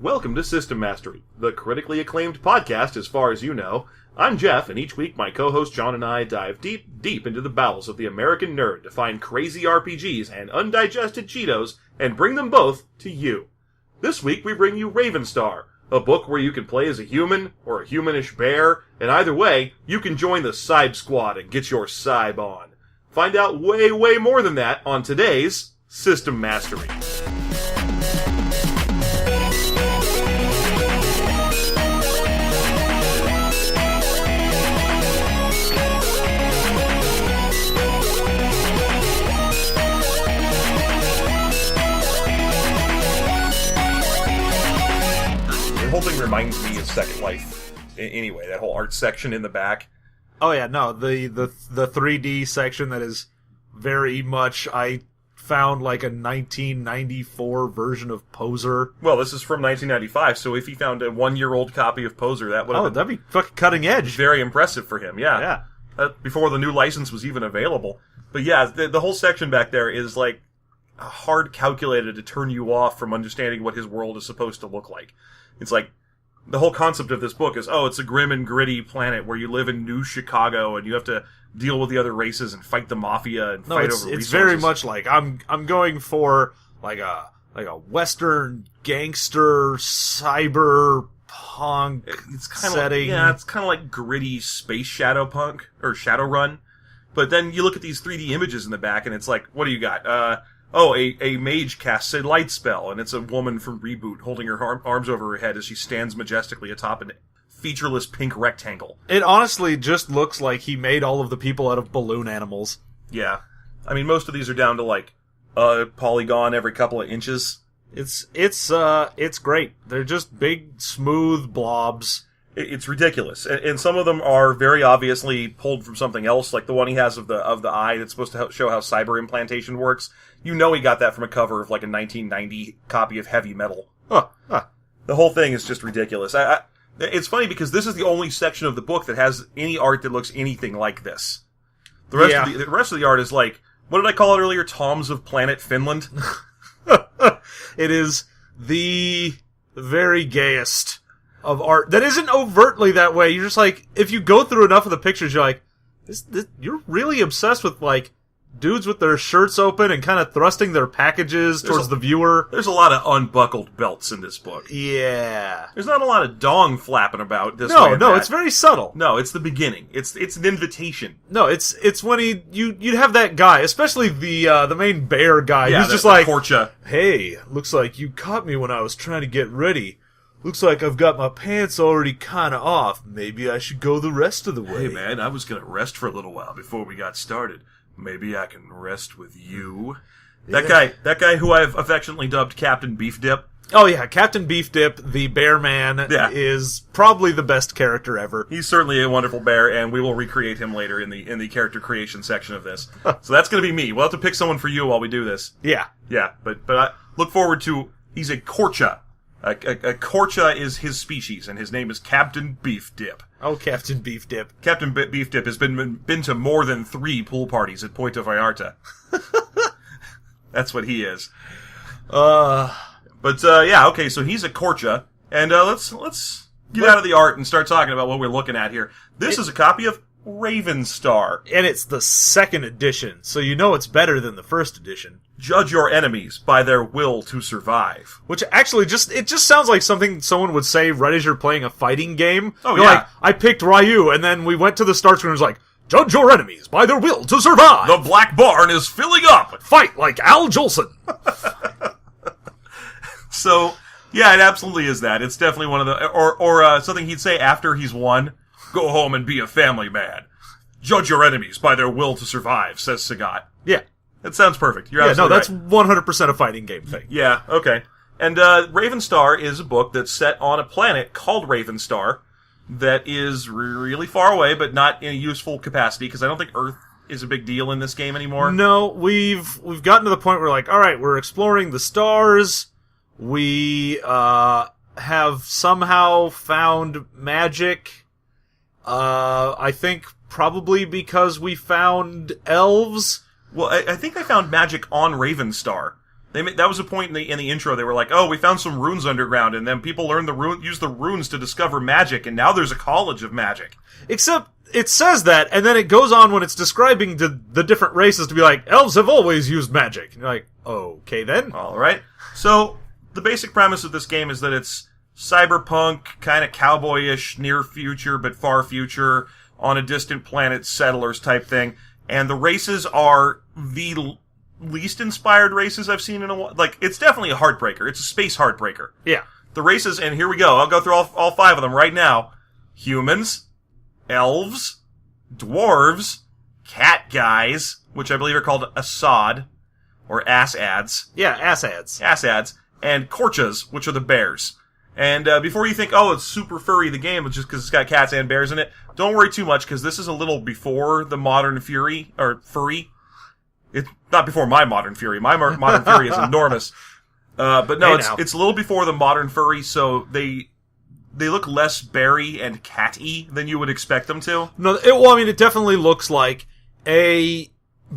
Welcome to System Mastery, the critically acclaimed podcast as far as you know. I'm Jeff, and each week my co-host John and I dive deep into the bowels of the American nerd to find crazy RPGs and undigested Cheetos and bring them both to you. This week we bring you Ravenstar, a book where you can play as a human or a humanish bear, and either way, you can join the Cybed squad and get your cybe on. Find out way more than that on today's System Mastery. The whole thing reminds me of Second Life. Anyway, that whole art section in the back. Oh yeah, no, the 3D section that is very much, I found like a 1994 version of Poser. Well, this is from 1995, so if he found a 1-year-old copy of Poser, that would have been... that'd be fucking cutting edge. Very impressive for him, yeah. Yeah. Before the new license was even available. But yeah, the whole section back there is like hard calculated to turn you off from understanding what his world is supposed to look like. It's like, the whole concept of this book is, it's a grim and gritty planet where you live in New Chicago and you have to deal with the other races and fight the mafia and fight over resources. It's very much like I'm going for like a Western gangster cyberpunk setting. It's kind of like gritty space Shadowpunk or Shadowrun. But then you look at these 3D images in the back and it's like, what do you got? A mage casts a light spell, and it's a woman from Reboot holding her arms over her head as she stands majestically atop a featureless pink rectangle. It honestly just looks like he made all of the people out of balloon animals. Yeah. I mean, most of these are down to, like, a polygon every couple of inches. It's great. They're just big, smooth blobs. It's ridiculous, and some of them are very obviously pulled from something else, like the one he has of the eye that's supposed to show how cyber implantation works. You know he got that from a cover of like a 1990 copy of Heavy Metal. The whole thing is just ridiculous. It's funny because this is the only section of the book that has any art that looks anything like this. The rest of the art is like, what did I call it earlier? Toms of Planet Finland. It is the very gayest of art that isn't overtly that way. You're just like, if you go through enough of the pictures, you're like, this, you're really obsessed with like dudes with their shirts open and kind of thrusting their packages towards the viewer. There's a lot of unbuckled belts in this book. Yeah. There's not a lot of dong flapping about this way. No, it's very subtle. No, it's the beginning. It's an invitation. No, it's when you'd have that guy, especially the main bear guy, who's just like, Korcha. Hey, looks like you caught me when I was trying to get ready. Looks like I've got my pants already kind of off. Maybe I should go the rest of the way. Hey man, I was gonna rest for a little while before we got started. Maybe I can rest with you. Yeah. That guy who I've affectionately dubbed Captain Beef Dip. Oh yeah, Captain Beef Dip, the bear man, is probably the best character ever. He's certainly a wonderful bear, and we will recreate him later in the character creation section of this. So that's gonna be me. We'll have to pick someone for you while we do this. Yeah. Yeah, but I look forward to, he's a Korcha. A Korcha is his species, and his name is Captain Beef Dip. Oh, Captain Beef Dip. Captain Beef Dip has been to more than 3 pool parties at Puerto Vallarta. That's what he is. Okay, so he's a Korcha, and let's get out of the art and start talking about what we're looking at here. This is a copy of Ravenstar. And it's the 2nd edition, so you know it's better than the 1st edition. Judge your enemies by their will to survive. Which actually it just sounds like something someone would say right as you're playing a fighting game. Oh, you're yeah. like, I picked Ryu, and then we went to the start screen and it was like, judge your enemies by their will to survive. The Black Barn is filling up. Fight like Al Jolson. So, yeah, it absolutely is that. It's definitely one of the, or something he'd say after he's won. Go home and be a family man. Judge your enemies by their will to survive, says Sagat. Yeah. That sounds perfect. You're absolutely that's 100% a fighting game thing. Yeah, okay. And Ravenstar is a book that's set on a planet called Ravenstar that is really far away, but not in a useful capacity, because I don't think Earth is a big deal in this game anymore. No, we've gotten to the point where, like, alright, we're exploring the stars, we have somehow found magic, I think probably because we found elves. Well, I think I found magic on Ravenstar. That was a point in the intro. They were like, "Oh, we found some runes underground, and then people learned use the runes to discover magic, and now there's a college of magic." Except it says that, and then it goes on when it's describing the different races to be like, elves have always used magic. And you're like, okay then. All right. So the basic premise of this game is that it's cyberpunk, kind of cowboyish, near future but far future, on a distant planet, settlers type thing, and the races are the least inspired races I've seen in a while. Like, it's definitely a heartbreaker. It's a space heartbreaker. Yeah. The races, and here we go. I'll go through all 5 of them right now. Humans, elves, dwarves, cat guys, which I believe are called Assad, or ass-ads. Yeah, ass-ads. Ass-ads, and Korchas, which are the bears. And before you think, it's super furry, the game, just because it's got cats and bears in it, don't worry too much, because this is a little before the modern furry. It's not before my modern fury. My modern fury is enormous. But no, it's a little before the modern furry, so they look less berry and cat-y than you would expect them to. No, it definitely looks like a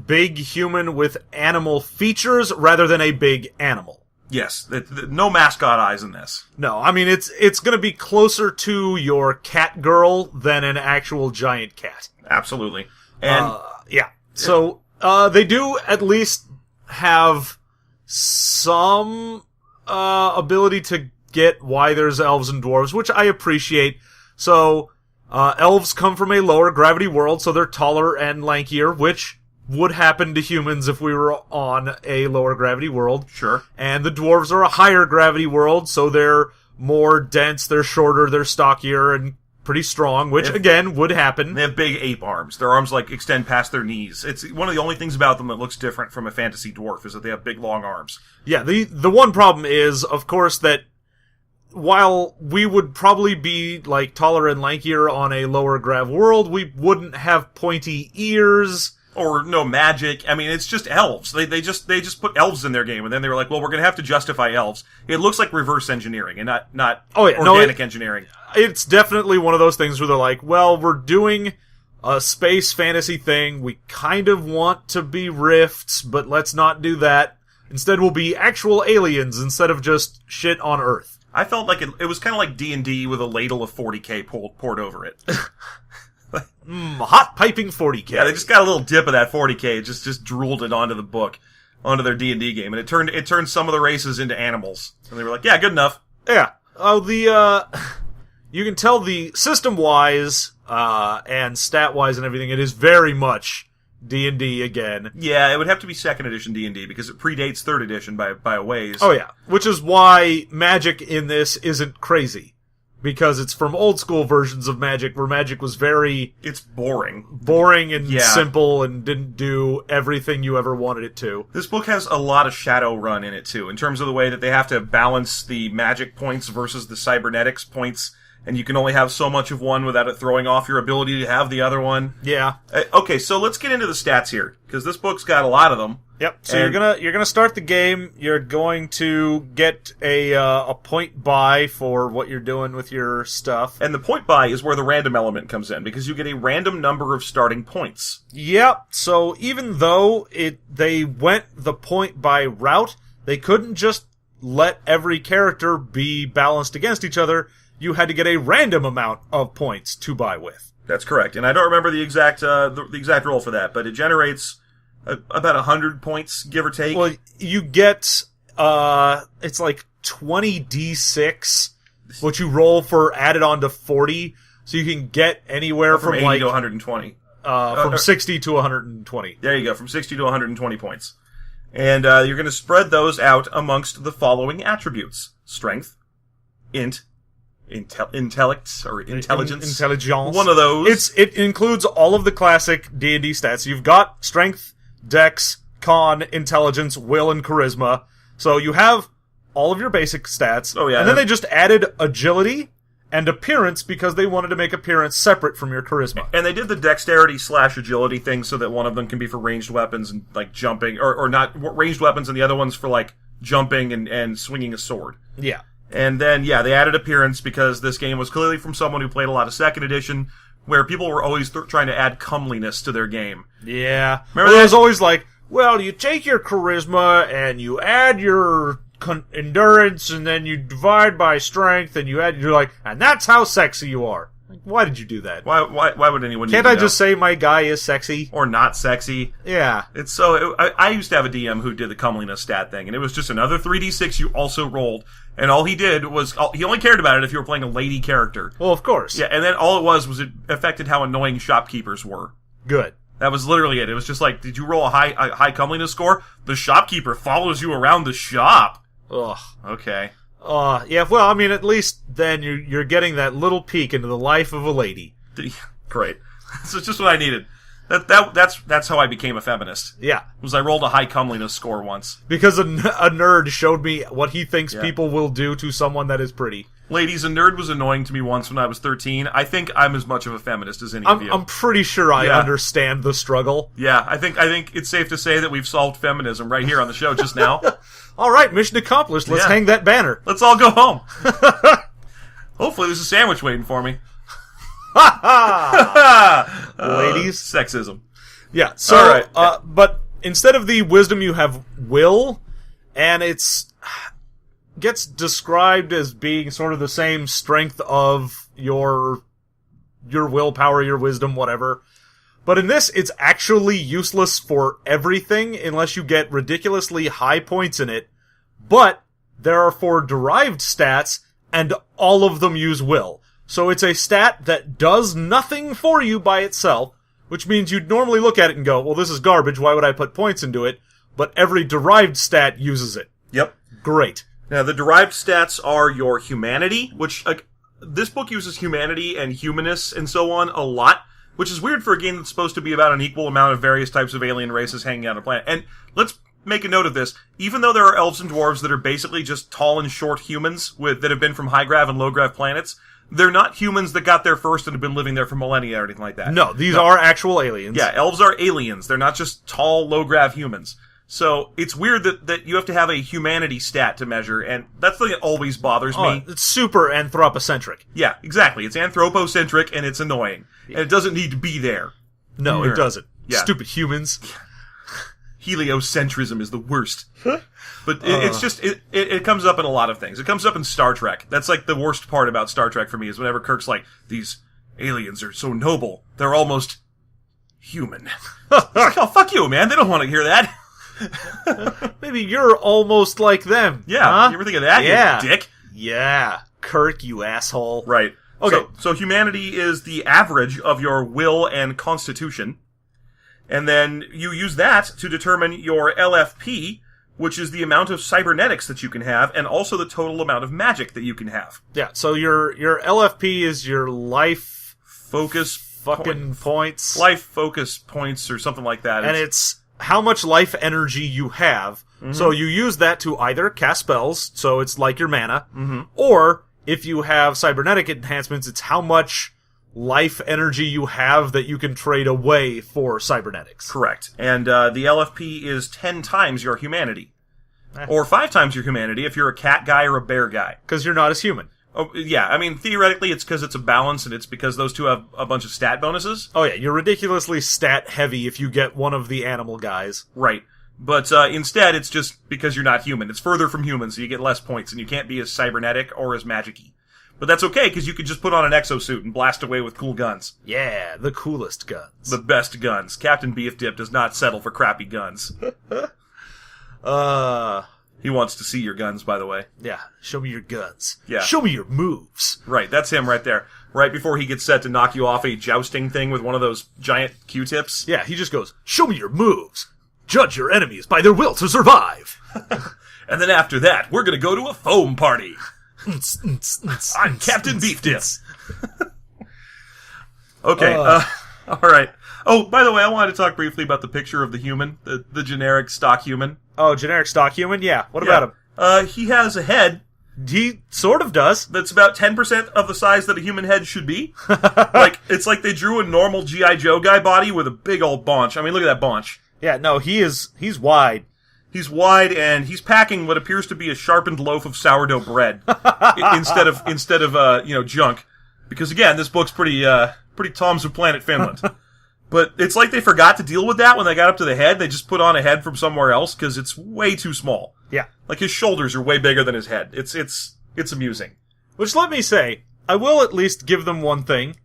big human with animal features rather than a big animal. Yes, no mascot eyes in this. No, I mean, it's gonna be closer to your cat girl than an actual giant cat. Absolutely. And yeah. So, they do at least have some ability to get why there's elves and dwarves, which I appreciate. So, elves come from a lower gravity world, so they're taller and lankier, which would happen to humans if we were on a lower gravity world. Sure. And the dwarves are a higher gravity world, so they're more dense, they're shorter, they're stockier, and pretty strong, which, again, would happen. They have big ape arms. Their arms, extend past their knees. It's one of the only things about them that looks different from a fantasy dwarf, is that they have big, long arms. Yeah, the one problem is, of course, that while we would probably be, taller and lankier on a lower grav world, we wouldn't have pointy ears. Or no magic. I mean, it's just elves. They just put elves in their game, and then they were like, well, we're going to have to justify elves. It looks like reverse engineering, and not organic engineering. It's definitely one of those things where they're like, well, we're doing a space fantasy thing. We kind of want to be rifts, but let's not do that. Instead, we'll be actual aliens instead of just shit on Earth. I felt like it was kind of like D&D with a ladle of 40k poured over it. Hot piping 40k. Yeah, they just got a little dip of that 40k, just drooled it onto the book, onto their D&D game, and it turned some of the races into animals. And they were like, yeah, good enough. Yeah. You can tell the system-wise, and stat-wise and everything, it is very much D&D again. Yeah, it would have to be 2nd edition D&D, because it predates 3rd edition by a ways. Oh yeah. Which is why magic in this isn't crazy. Because it's from old school versions of Magic, where Magic was it's boring. Boring and simple and didn't do everything you ever wanted it to. This book has a lot of Shadowrun in it, too, in terms of the way that they have to balance the magic points versus the cybernetics points, and you can only have so much of one without it throwing off your ability to have the other one. Yeah. Okay, so let's get into the stats here, because this book's got a lot of them. Yep. So you're gonna start the game. You're going to get a point buy for what you're doing with your stuff. And the point buy is where the random element comes in, because you get a random number of starting points. Yep. So even though they went the point buy route, they couldn't just let every character be balanced against each other. You had to get a random amount of points to buy with. That's correct. And I don't remember the exact roll for that, but it generates about 100 points, give or take. Well, you get, it's 20d6, what you roll for added on to 40, so you can get anywhere from 80 to 120. From 60 to 120. There you go, from 60 to 120 points. And you're going to spread those out amongst the following attributes. Strength, intellect, or intelligence. Intelligence. One of those. It includes all of the classic D&D stats. You've got strength, dex, con, intelligence, will, and charisma. So you have all of your basic stats. Oh, yeah. And then they just added agility and appearance because they wanted to make appearance separate from your charisma. And they did the dexterity/agility thing so that one of them can be for ranged weapons and, jumping, or not ranged weapons, and the other one's for, jumping and swinging a sword. Yeah. And then, they added appearance because this game was clearly from someone who played a lot of 2nd edition, where people were always trying to add comeliness to their game. Yeah. Remember, it was always well, you take your charisma and you add your endurance and then you divide by strength and you're like, and that's how sexy you are. Like, why did you do that? Why would anyone? Can't I just say my guy is sexy or not sexy? Yeah, it's so. I used to have a DM who did the comeliness stat thing, and it was just another 3d6 you also rolled, and all he did was he only cared about it if you were playing a lady character. Well, of course. Yeah, and then all it was it affected how annoying shopkeepers were. Good. That was literally it. It was just like, did you roll a high comeliness score? The shopkeeper follows you around the shop. Ugh. Okay. Yeah, well, I mean, at least then you're getting that little peek into the life of a lady. Great. So it's just what I needed. That's how I became a feminist. Yeah. Was I rolled a high comeliness score once. Because a nerd showed me what he thinks people will do to someone that is pretty. Ladies, a nerd was annoying to me once when I was 13. I think I'm as much of a feminist as any of you. I'm pretty sure I understand the struggle. Yeah, I think it's safe to say that we've solved feminism right here on the show just now. All right, mission accomplished. Let's hang that banner. Let's all go home. Hopefully there's a sandwich waiting for me. Ladies. Sexism. Yeah, so, all right. But instead of the wisdom, you have will, and gets described as being sort of the same strength of your willpower, your wisdom, whatever. But in this, it's actually useless for everything unless you get ridiculously high points in it. But there are 4 derived stats, and all of them use will. So it's a stat that does nothing for you by itself, which means you'd normally look at it and go, well, this is garbage, why would I put points into it? But every derived stat uses it. Yep. Great. Now, the derived stats are your humanity, which, this book uses humanity and humanness and so on a lot, which is weird for a game that's supposed to be about an equal amount of various types of alien races hanging out on a planet. And let's make a note of this. Even though there are elves and dwarves that are basically just tall and short humans that have been from high-grav and low-grav planets, they're not humans that got there first and have been living there for millennia or anything like that. No, these are actual aliens. Yeah, elves are aliens. They're not just tall, low-grav humans. So it's weird that you have to have a humanity stat to measure, and that's the thing that always bothers me. It's super anthropocentric. Yeah, exactly. It's anthropocentric, and it's annoying. And it doesn't need to be there. No, it doesn't. Yeah. Stupid humans. Heliocentrism is the worst. But it's just, it comes up in a lot of things. It comes up in Star Trek. That's like the worst part about Star Trek for me, is whenever Kirk's like, these aliens are so noble, they're almost human. It's like, oh, fuck you, man. They don't want to hear that. Maybe you're almost like them. Yeah, huh? You ever think of that, you dick? Yeah, Kirk, you asshole. Right. Okay. So humanity is the average of your will and constitution. And then you use that to determine your LFP, which is the amount of cybernetics that you can have, and also the total amount of magic that you can have. Yeah, so your LFP is your life focus points. Life focus points or something like that. And it's how much life energy you have. Mm-hmm. So you use that to either cast spells, so it's like your mana, or if you have cybernetic enhancements, it's how much life energy you have that you can trade away for cybernetics. Correct. And the LFP is 10 times your humanity. Or 5 times your humanity if you're a cat guy or a bear guy. Because you're not as human. Oh, yeah, I mean, theoretically, it's because it's a balance, and it's because those two have a bunch of stat bonuses. Oh, yeah, you're ridiculously stat-heavy if you get one of the animal guys. Right. But instead, it's just because you're not human. It's further from human, so you get less points, and you can't be as cybernetic or as magic-y. But that's okay, because you can just put on an exosuit and blast away with cool guns. Yeah, the coolest guns. The best guns. Captain Beef Dip does not settle for crappy guns. He wants to see your guns, by the way. Yeah, show me your guns. Yeah. Show me your moves. Right, that's him right there. Right before he gets set to knock you off a jousting thing with one of those giant Q-tips. Yeah, he just goes, show me your moves. Judge your enemies by their will to survive. And then after that, we're gonna go to a foam party. I'm Captain Beef Dip. Okay, alright. Oh, by the way, I wanted to talk briefly about the picture of the human, the generic stock human. Oh, generic stock human? Yeah. What about him? He has a head. He sort of does. That's about 10% of the size that a human head should be. It's like they drew a normal G.I. Joe guy body with a big old paunch. I mean, look at that paunch. Yeah, no, he's wide. He's wide, and he's packing what appears to be a sharpened loaf of sourdough bread instead of junk. Because again, this book's pretty Tom's of Planet Finland. But it's like they forgot to deal with that when they got up to the head. They just put on a head from somewhere else because it's way too small. Yeah. Like his shoulders are way bigger than his head. It's amusing. Which, let me say, I will at least give them one thing.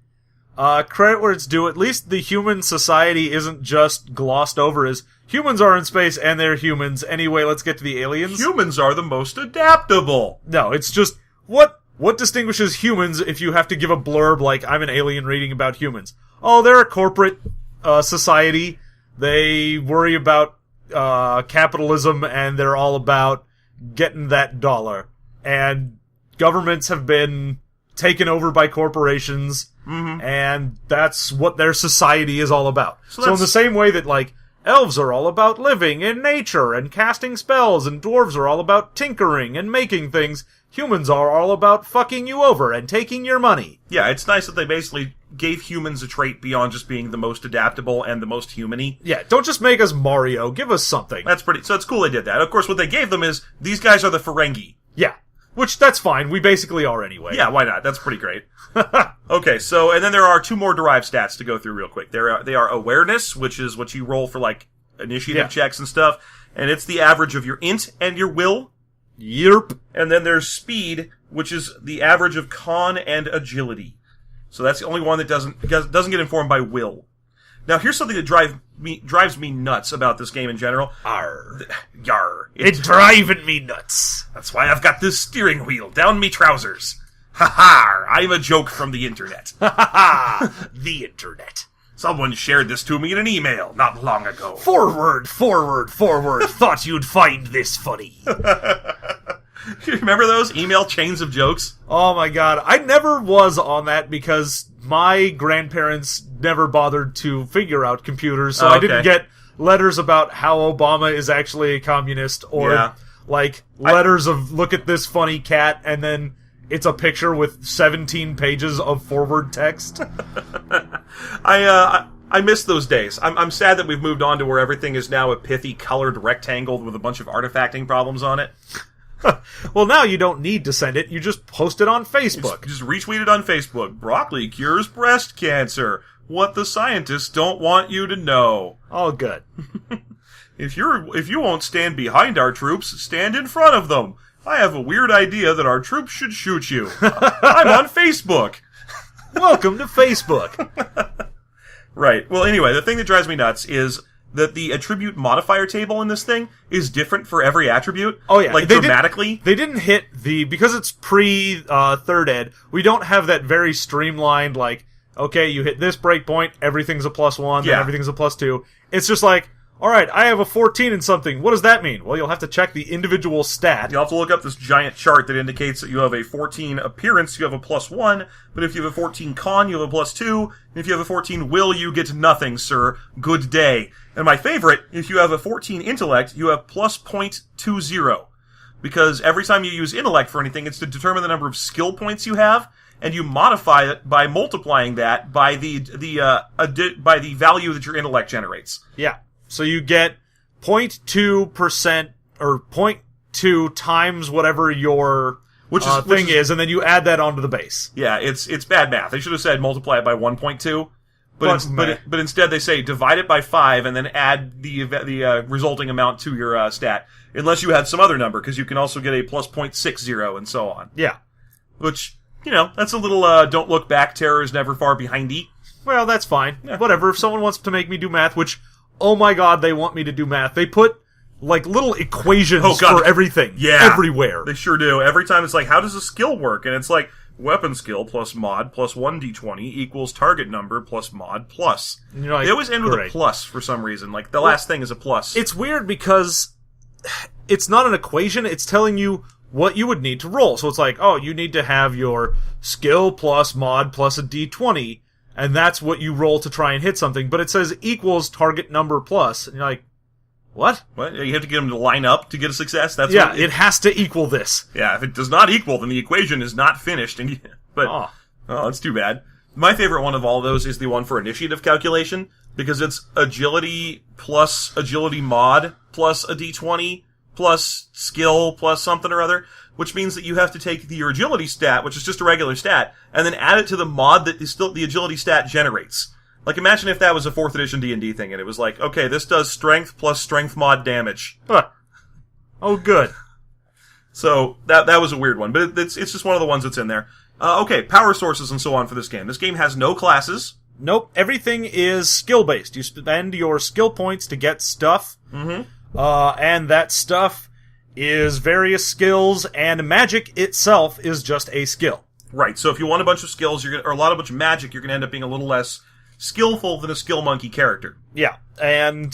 Credit where it's due. At least the human society isn't just glossed over as humans are in space and they're humans. Anyway, let's get to the aliens. Humans are the most adaptable. No, it's just, what distinguishes humans if you have to give a blurb like, I'm an alien reading about humans? Oh, they're a corporate society. They worry about capitalism, and they're all about getting that dollar. And governments have been taken over by corporations, and that's what their society is all about. So in the same way that, like, elves are all about living in nature and casting spells, and dwarves are all about tinkering and making things, humans are all about fucking you over and taking your money. Yeah, it's nice that they basically gave humans a trait beyond just being the most adaptable and the most human-y. Yeah, don't just make us Mario, give us something. So it's cool they did that. Of course, what they gave them is, these guys are the Ferengi. Yeah. Which, that's fine, we basically are anyway. Yeah, why not? That's pretty great. Okay, so, and then there are 2 more derived stats to go through real quick. They are awareness, which is what you roll for, like, initiative checks and stuff, and it's the average of your int and your will. Yerp. And then there's speed, which is the average of con and agility. So that's the only one that doesn't get informed by will. Now, here's something that drives me nuts about this game in general. Arr. Yar. It's driving me nuts. That's why I've got this steering wheel down me trousers. Ha ha! I'm a joke from the internet. Ha ha ha! The internet. Someone shared this to me in an email not long ago. Forward. Thought you'd find this funny. You remember those email chains of jokes? Oh my god. I never was on that because my grandparents never bothered to figure out computers, so I didn't get letters about how Obama is actually a communist, or letters of look at this funny cat, and then it's a picture with 17 pages of forward text. I miss those days. I'm sad that we've moved on to where everything is now a pithy colored rectangle with a bunch of artifacting problems on it. Well, now you don't need to send it. You just post it on Facebook. Just retweet it on Facebook. Broccoli cures breast cancer. What the scientists don't want you to know. All good. If you won't stand behind our troops, stand in front of them. I have a weird idea that our troops should shoot you. I'm on Facebook. Welcome to Facebook. Right. Well, anyway, the thing that drives me nuts is that the attribute modifier table in this thing is different for every attribute. Oh, yeah. Like, dramatically. They didn't hit because it's pre-third ed, we don't have that very streamlined, like, okay, you hit this breakpoint, everything's a +1, then everything's a +2. It's just like, alright, I have a 14 in something. What does that mean? Well, you'll have to check the individual stat. You'll have to look up this giant chart that indicates that you have a 14 appearance, you have a +1, but if you have a 14 con, you have a +2, and if you have a 14 will, you get nothing, sir. Good day. And my favorite, if you have a 14 intellect, you have +0.20. Because every time you use intellect for anything, it's to determine the number of skill points you have, and you modify it by multiplying that by the value that your intellect generates. Yeah. So you get 0.2% or 0.2 times whatever your thing is, and then you add that onto the base. Yeah, it's bad math. They should have said multiply it by 1.2, but instead they say divide it by 5 and then add the resulting amount to your stat, unless you had some other number, because you can also get a +0.60 and so on. Yeah. Which, that's a little don't look back, terror is never far behindy. Well, that's fine. Yeah. Whatever, if someone wants to make me do math, which, oh my god, they want me to do math. They put, like, little equations for everything. Yeah. Everywhere. They sure do. Every time it's like, how does a skill work? And it's like, weapon skill plus mod plus 1d20 equals target number plus mod plus. And you're like, they always end with a plus for some reason. Like, the last thing is a plus. It's weird because it's not an equation. It's telling you what you would need to roll. So it's like, oh, you need to have your skill plus mod plus a d20, and that's what you roll to try and hit something. But it says equals target number plus. And you're like, what? What? You have to get them to line up to get a success? It has to equal this. Yeah, if it does not equal, then the equation is not finished. Oh, that's too bad. My favorite one of all those is the one for initiative calculation, because it's agility plus agility mod plus a d20 plus skill plus something or other, which means that you have to take your agility stat, which is just a regular stat, and then add it to the mod that the agility stat generates. Like, imagine if that was a 4th edition D&D thing, and it was like, okay, this does strength plus strength mod damage. Huh. Oh, good. So, that was a weird one, but it's just one of the ones that's in there. Okay, power sources and so on for this game. This game has no classes. Nope, everything is skill-based. You spend your skill points to get stuff, and that stuff is various skills, and magic itself is just a skill. Right, so if you want a bunch of skills, or a bunch of magic, you're going to end up being a little less skillful than a skill monkey character. Yeah, and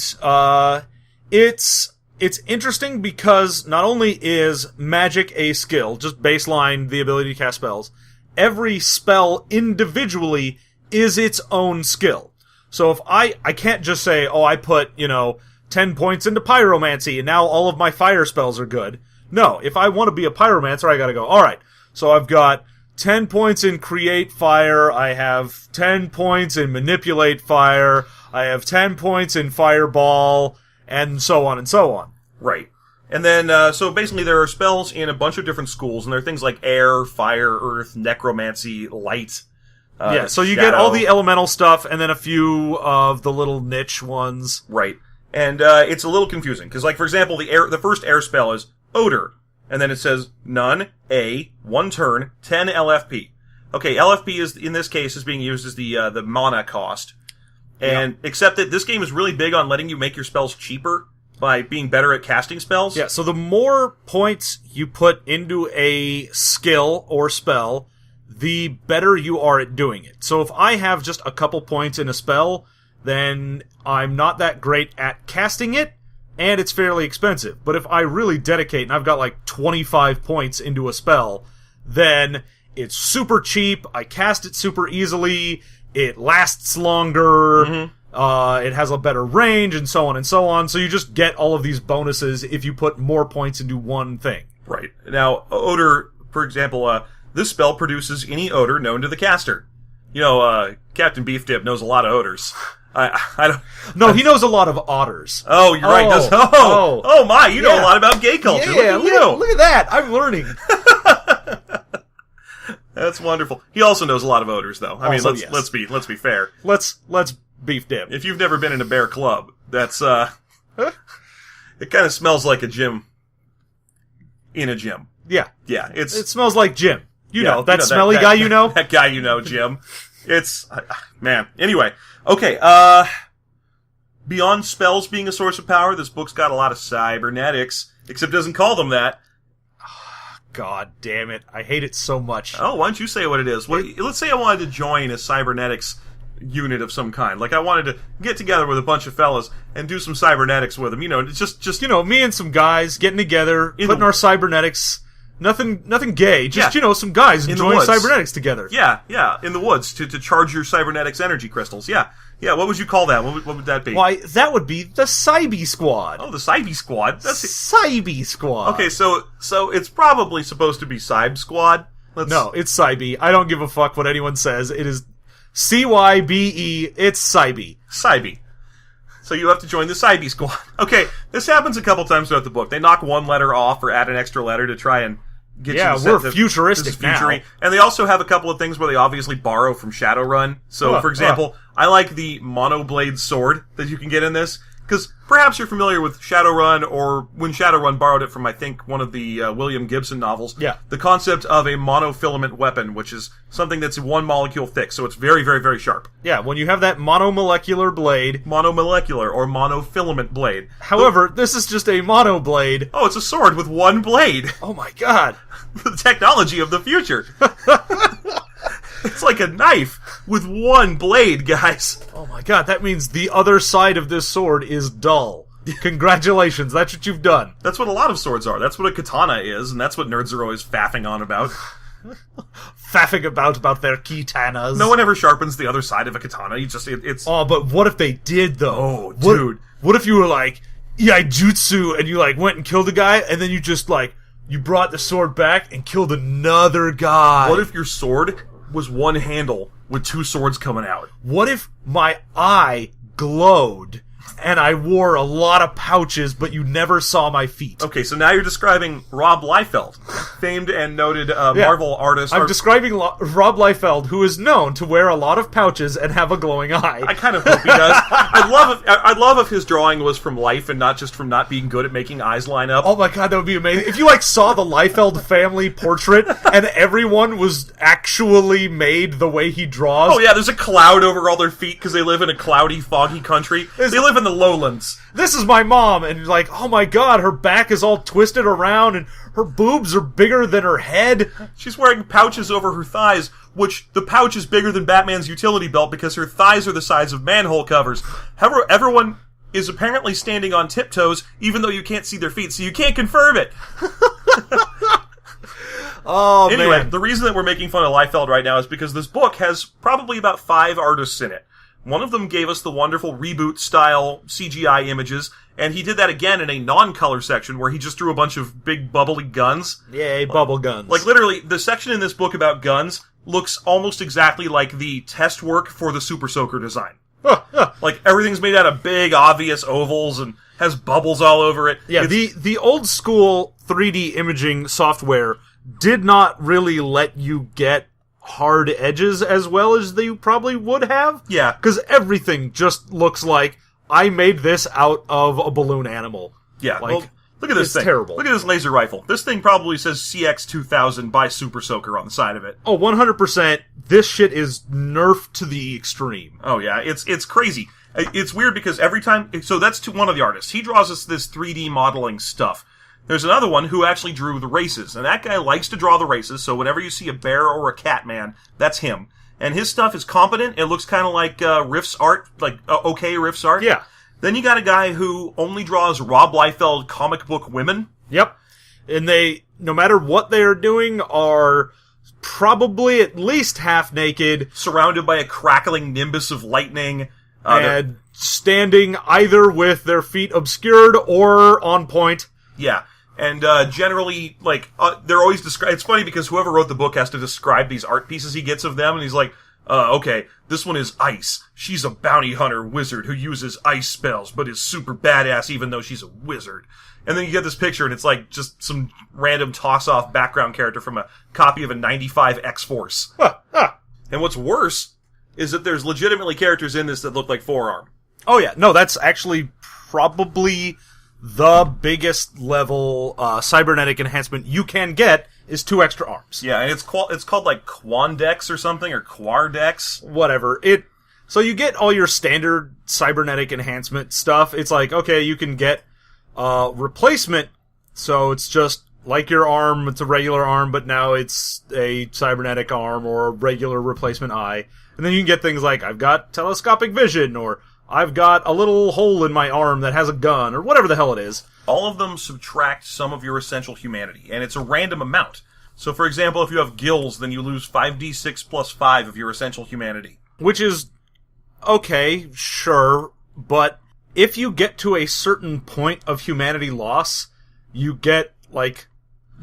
it's interesting because not only is magic a skill, just baseline the ability to cast spells, every spell individually is its own skill. So if I can't just say, oh, I put, 10 points into pyromancy and now all of my fire spells are good. No, if I want to be a pyromancer, I gotta go, alright, so I've got 10 points in create fire, I have 10 points in manipulate fire, I have 10 points in fireball, and so on and so on. Right. And then, so basically there are spells in a bunch of different schools, and there are things like air, fire, earth, necromancy, light. So you shadow. get all the elemental stuff, and then a few of the little niche ones. Right. And, it's a little confusing, because, like, for example, the first air spell is odor. And then it says, none, 1 turn, 10 LFP. Okay, LFP is, in this case, is being used as the mana cost. And, except that this game is really big on letting you make your spells cheaper by being better at casting spells. Yeah, so the more points you put into a skill or spell, the better you are at doing it. So if I have just a couple points in a spell, then I'm not that great at casting it, and it's fairly expensive. But if I really dedicate, and I've got like 25 points into a spell, then it's super cheap, I cast it super easily, it lasts longer, it has a better range, and so on and so on. So you just get all of these bonuses if you put more points into one thing. Right. Now, odor, for example, this spell produces any odor known to the caster. Captain Beef Dip knows a lot of odors. I don't... No, he knows a lot of otters. Oh, you're right. Oh my, you know a lot about gay culture. Yeah, look at that. I'm learning. That's wonderful. He also knows a lot of odors, though. I mean, let's be fair. Let's beef dip. If you've never been in a bear club, that's it kind of smells like a gym in a gym. Yeah. Yeah, it smells like Jim. That smelly guy you know? That guy you know, Jim. It's man. Anyway, okay, beyond spells being a source of power, this book's got a lot of cybernetics, except it doesn't call them that. God damn it. I hate it so much. Oh, why don't you say what it is? Let's say I wanted to join a cybernetics unit of some kind. Like, I wanted to get together with a bunch of fellas and do some cybernetics with them. It's just me and some guys getting together, putting our cybernetics... Nothing gay. Just, some guys enjoying cybernetics together. Yeah, in the woods to charge your cybernetics energy crystals. Yeah, what would you call that? What would that be? Why, that would be the Cybed Squad. Oh, the Cybed Squad? That's Cybed Squad. Okay, so it's probably supposed to be Cybed Squad? No, it's Cybed. I don't give a fuck what anyone says. It is Cybe. It's Cybed. Cybed. So you have to join the Cybed Squad. Okay, this happens a couple times throughout the book. They knock one letter off or add an extra letter to try and get you to we're futuristic now. And they also have a couple of things where they obviously borrow from Shadowrun. So, for example, I like the monoblade sword that you can get in this, because perhaps you're familiar with Shadowrun, or when Shadowrun borrowed it from, I think, one of the William Gibson novels. Yeah. The concept of a monofilament weapon, which is something that's one molecule thick, so it's very, very, very sharp. Yeah, when you have that monomolecular blade... Monomolecular, or monofilament blade. However, this is just a monoblade. Oh, it's a sword with one blade. Oh my god. The technology of the future. It's like a knife with one blade, guys. Oh my god, that means the other side of this sword is dull. Congratulations, that's what you've done. That's what a lot of swords are. That's what a katana is, and that's what nerds are always faffing on about. Faffing about their katanas. No one ever sharpens the other side of a katana. It's... Oh, but what if they did, though? Oh, dude. What if you were like, Yaijutsu, and you went and killed a guy, and then you just you brought the sword back and killed another guy? What if your sword was one handle with two swords coming out? What if my eye glowed and I wore a lot of pouches, but you never saw my feet. Okay, so now you're describing Rob Liefeld, famed and noted Marvel artist. I'm describing Rob Liefeld, who is known to wear a lot of pouches and have a glowing eye. I kind of hope he does. I'd love if his drawing was from life and not just from not being good at making eyes line up. Oh my god, that would be amazing. If you, saw the Liefeld family portrait, and everyone was actually made the way he draws. Oh yeah, there's a cloud over all their feet because they live in a cloudy, foggy country. They live in the lowlands. This is my mom, and you're like, oh my god, her back is all twisted around, and her boobs are bigger than her head. She's wearing pouches over her thighs, which the pouch is bigger than Batman's utility belt because her thighs are the size of manhole covers. However, everyone is apparently standing on tiptoes, even though you can't see their feet, so you can't confirm it. Oh, anyway, man. The reason that we're making fun of Liefeld right now is because this book has probably about 5 artists in it. One of them gave us the wonderful Reboot-style CGI images, and he did that again in a non-color section where he just drew a bunch of big bubbly guns. Yay, bubble guns. Literally, the section in this book about guns looks almost exactly like the test work for the Super Soaker design. Everything's made out of big, obvious ovals and has bubbles all over it. Yeah, the old school 3D imaging software did not really let you get hard edges as well as they probably would have. Yeah. Because everything just looks like, I made this out of a balloon animal. Yeah, look at this thing. Terrible. Look at this laser rifle. This thing probably says CX-2000 by Super Soaker on the side of it. Oh, 100%. This shit is nerfed to the extreme. Oh yeah, it's crazy. It's weird because every time... So that's one of the artists. He draws us this 3D modeling stuff. There's another one who actually drew the races, and that guy likes to draw the races, so whenever you see a bear or a cat man, that's him. And his stuff is competent. It looks kind of like Riff's art, okay Riff's art. Yeah. Then you got a guy who only draws Rob Liefeld comic book women. Yep. And they, no matter what they are doing, are probably at least half naked. Surrounded by a crackling nimbus of lightning. And standing either with their feet obscured or on point. Yeah. And generally, they're always described. It's funny because whoever wrote the book has to describe these art pieces he gets of them, and he's like, okay, this one is Ice. She's a bounty hunter wizard who uses ice spells, but is super badass even though she's a wizard. And then you get this picture, and it's like just some random toss-off background character from a copy of a 95 X-Force. And what's worse is that there's legitimately characters in this that look like Forearm. Oh yeah, no, that's actually probably the biggest level cybernetic enhancement you can get is 2 extra arms. Yeah, and it's called Quandex or something, or Quardex. Whatever. So you get all your standard cybernetic enhancement stuff. It's like, okay, you can get replacement, so it's just like your arm, it's a regular arm, but now it's a cybernetic arm or a regular replacement eye. And then you can get things like, I've got telescopic vision, or I've got a little hole in my arm that has a gun, or whatever the hell it is. All of them subtract some of your essential humanity, and it's a random amount. So, for example, if you have gills, then you lose 5d6 plus 5 of your essential humanity. Which is, okay, sure, but if you get to a certain point of humanity loss, you get,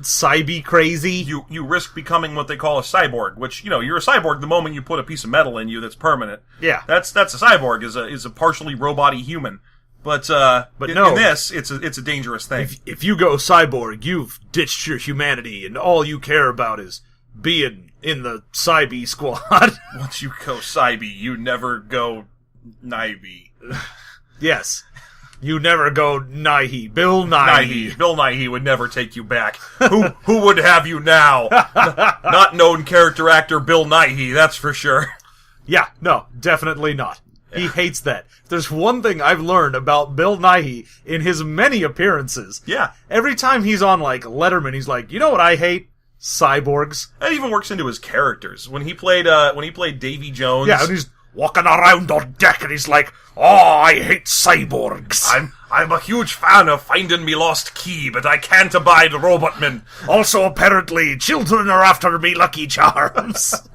cybed crazy. You risk becoming what they call a cyborg, which, you're a cyborg the moment you put a piece of metal in you that's permanent. Yeah. That's a cyborg, is a partially robot-y human. But in this, it's a dangerous thing. If you go cyborg, you've ditched your humanity, and all you care about is being in the Cybed squad. Once you go Cybed, you never go Nibey. Yes. You never go Nighy. Bill Nighy. Bill Nighy would never take you back. Who would have you now? Not known character actor Bill Nighy, that's for sure. Yeah, no, definitely not. He hates that. There's one thing I've learned about Bill Nighy in his many appearances. Yeah. Every time he's on, Letterman, he's like, you know what I hate? Cyborgs. That even works into his characters. When he played Davy Jones. Yeah, and he's walking around on deck, and he's like, oh, I hate cyborgs. I'm a huge fan of Finding Me Lost Key, but I can't abide robotmen. Also, apparently, children are after me Lucky Charms.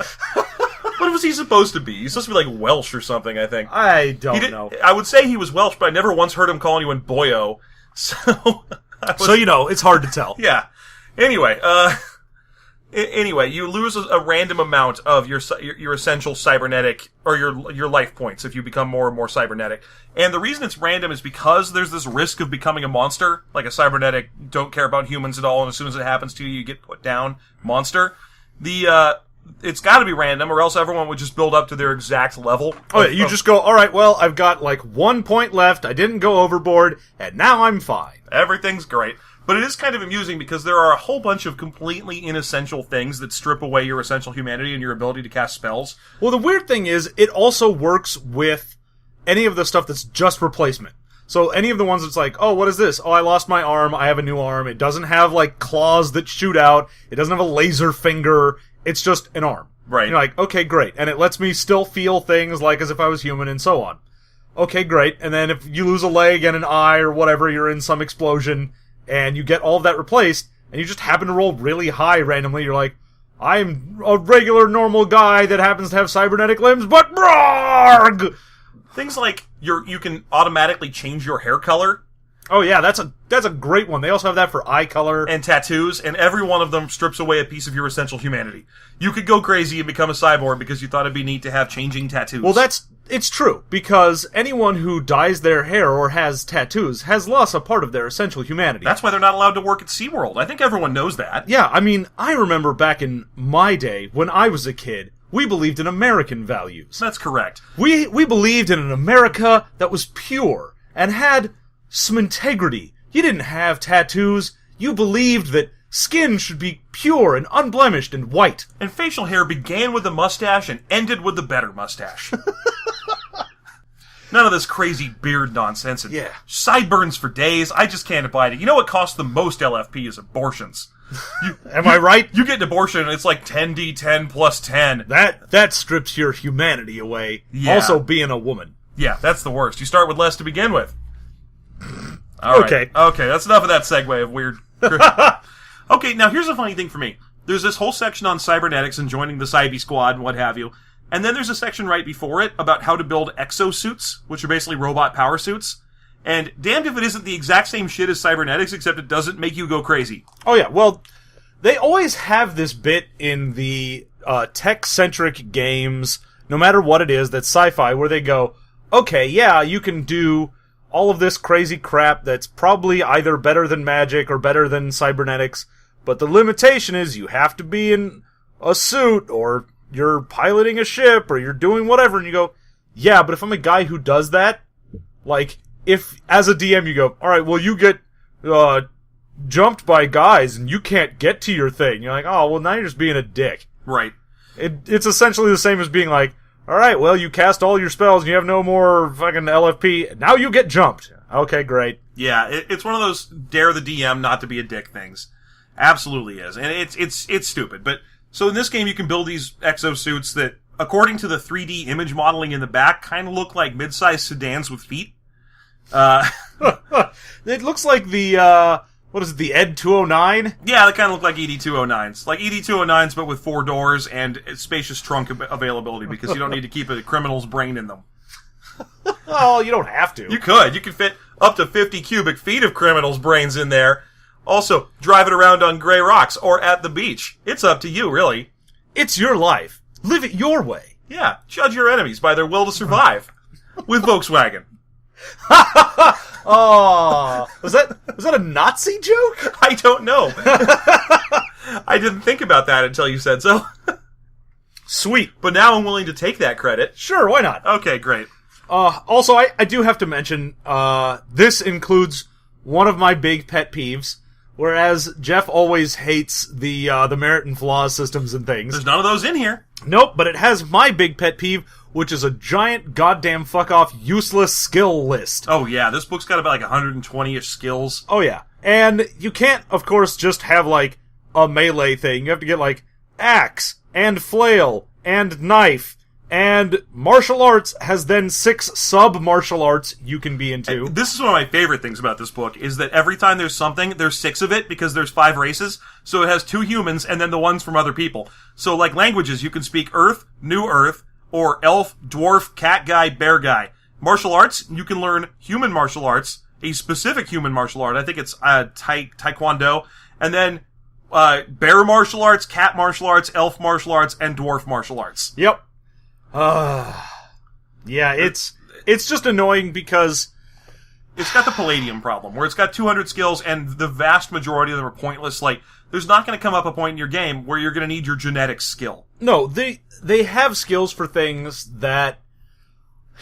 What was he supposed to be? He's supposed to be Welsh or something, I think. I don't know. I would say he was Welsh, but I never once heard him call anyone boyo. So, it's hard to tell. Yeah. Anyway, Anyway, you lose a random amount of your essential cybernetic, or your life points if you become more and more cybernetic. And the reason it's random is because there's this risk of becoming a monster, like a cybernetic, don't care about humans at all, and as soon as it happens to you, you get put down, monster. It's gotta be random, or else everyone would just build up to their exact level. Oh, yeah, you just go, alright, well, I've got, 1 point left, I didn't go overboard, and now I'm fine. Everything's great. But it is kind of amusing because there are a whole bunch of completely inessential things that strip away your essential humanity and your ability to cast spells. Well, the weird thing is, it also works with any of the stuff that's just replacement. So any of the ones that's like, oh, what is this? Oh, I lost my arm, I have a new arm. It doesn't have, claws that shoot out. It doesn't have a laser finger. It's just an arm. Right. And you're like, okay, great. And it lets me still feel things like as if I was human and so on. Okay, great. And then if you lose a leg and an eye or whatever, you're in some explosion, and you get all of that replaced, and you just happen to roll really high randomly, you're like, I'm a regular normal guy that happens to have cybernetic limbs, but brarg! Things like you can automatically change your hair color. Oh yeah, that's a great one. They also have that for eye color. And tattoos, and every one of them strips away a piece of your essential humanity. You could go crazy and become a cyborg because you thought it'd be neat to have changing tattoos. Well, it's true, because anyone who dyes their hair or has tattoos has lost a part of their essential humanity. That's why they're not allowed to work at SeaWorld. I think everyone knows that. Yeah, I mean, I remember back in my day, when I was a kid, we believed in American values. That's correct. We believed in an America that was pure and had some integrity. You didn't have tattoos. You believed that skin should be pure and unblemished and white. And facial hair began with the mustache and ended with the better mustache. None of this crazy beard nonsense and sideburns for days. I just can't abide it. You know what costs the most LFP is abortions. Am I right? You get an abortion and it's like 10d10 plus 10. That strips your humanity away. Yeah. Also being a woman. Yeah, that's the worst. You start with less to begin with. All right. Okay, that's enough of that segue of weird... Okay, now here's a funny thing for me. There's this whole section on cybernetics and joining the Cybed squad and what have you. And then there's a section right before it about how to build exosuits, which are basically robot power suits. And damned if it isn't the exact same shit as cybernetics, except it doesn't make you go crazy. Oh yeah, well, they always have this bit in the tech-centric games, no matter what it is, that's sci-fi, where they go, okay, yeah, you can do all of this crazy crap that's probably either better than magic or better than cybernetics, but the limitation is you have to be in a suit, or you're piloting a ship, or you're doing whatever, and you go, yeah, but if I'm a guy who does that, if, as a DM, you go, alright, well, you get, jumped by guys, and you can't get to your thing, you're like, oh, well, now you're just being a dick. Right. It's essentially the same as being like, alright, well, you cast all your spells, and you have no more fucking LFP, now you get jumped. Okay, great. Yeah, it's one of those dare the DM not to be a dick things. Absolutely is. And it's stupid, but... So in this game, you can build these exosuits that, according to the 3D image modeling in the back, kind of look like mid-sized sedans with feet. It looks like the, what is it, the Ed 209? Yeah, they kind of look like ED 209s. Like ED 209s, but with 4 doors and spacious trunk availability, because you don't need to keep a criminal's brain in them. Oh, you don't have to. You could. You could fit up to 50 cubic feet of criminal's brains in there. Also, drive it around on gray rocks or at the beach. It's up to you, really. It's your life. Live it your way. Yeah, judge your enemies by their will to survive. With Volkswagen. Oh, was that a Nazi joke? I don't know. I didn't think about that until you said so. Sweet. But now I'm willing to take that credit. Sure, why not? Okay, great. Also, I do have to mention, this includes one of my big pet peeves. Whereas Jeff always hates the merit and flaws systems and things. There's none of those in here. Nope, but it has my big pet peeve, which is a giant goddamn fuck-off useless skill list. Oh yeah, this book's got about 120-ish skills. Oh yeah. And you can't, of course, just have, a melee thing. You have to get, axe, and flail, and knife, and martial arts has then 6 sub-martial arts you can be into. This is one of my favorite things about this book, is that every time there's something, there's 6 of it, because there's 5 races, so it has 2 humans, and then the ones from other people. So, languages, you can speak Earth, New Earth, or Elf, Dwarf, Cat Guy, Bear Guy. Martial arts, you can learn human martial arts, a specific human martial art, I think it's Taekwondo, and then bear martial arts, cat martial arts, elf martial arts, and dwarf martial arts. Yep. Yeah, it's just annoying because it's got the Palladium problem, where it's got 200 skills, and the vast majority of them are pointless. Like, there's not going to come up a point in your game where you're going to need your genetics skill. No, they have skills for things that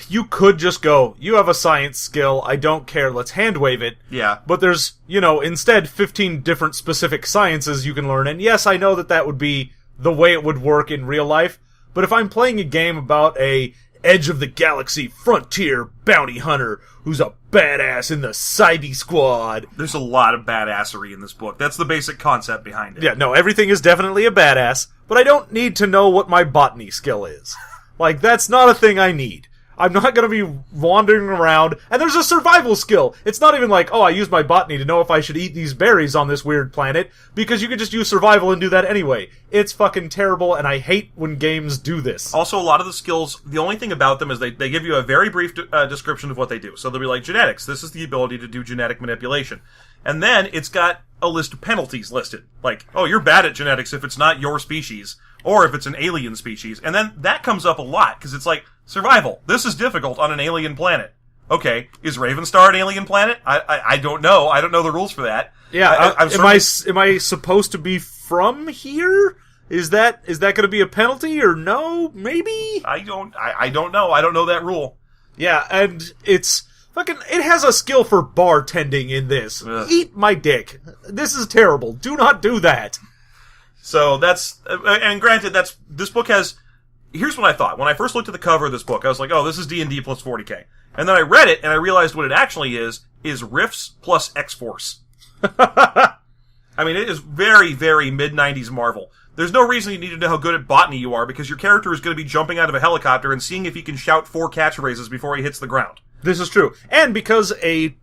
you could just go, you have a science skill, I don't care, let's hand wave it. Yeah. But there's, instead 15 different specific sciences you can learn, and yes, I know that would be the way it would work in real life, but if I'm playing a game about a edge of the galaxy frontier bounty hunter who's a badass in the Cybed squad. There's a lot of badassery in this book. That's the basic concept behind it. Yeah, no, everything is definitely a badass, but I don't need to know what my botany skill is. Like, that's not a thing I need. I'm not going to be wandering around, and there's a survival skill. It's not even like, I used my botany to know if I should eat these berries on this weird planet, because you could just use survival and do that anyway. It's fucking terrible, and I hate when games do this. Also, a lot of the skills, the only thing about them is they give you a very brief description of what they do. So they'll be like, genetics, this is the ability to do genetic manipulation. And then it's got a list of penalties listed. Like, you're bad at genetics if it's not your species, or if it's an alien species. And then that comes up a lot, because it's like, survival. This is difficult on an alien planet. Okay, is Ravenstar an alien planet? I don't know. I don't know the rules for that. Yeah, am I supposed to be from here? Is that going to be a penalty or no? Maybe? I don't know. I don't know that rule. Yeah, and it's fucking, it has a skill for bartending in this. Ugh. Eat my dick. This is terrible. Do not do that. So that's, and granted, this book has, here's what I thought. When I first looked at the cover of this book, I was like, this is D&D plus 40k. And then I read it, and I realized what it actually is Rifts plus X-Force. I mean, it is very, very mid-90s Marvel. There's no reason you need to know how good at botany you are, because your character is going to be jumping out of a helicopter and seeing if he can shout 4 catchphrases before he hits the ground. This is true. And because a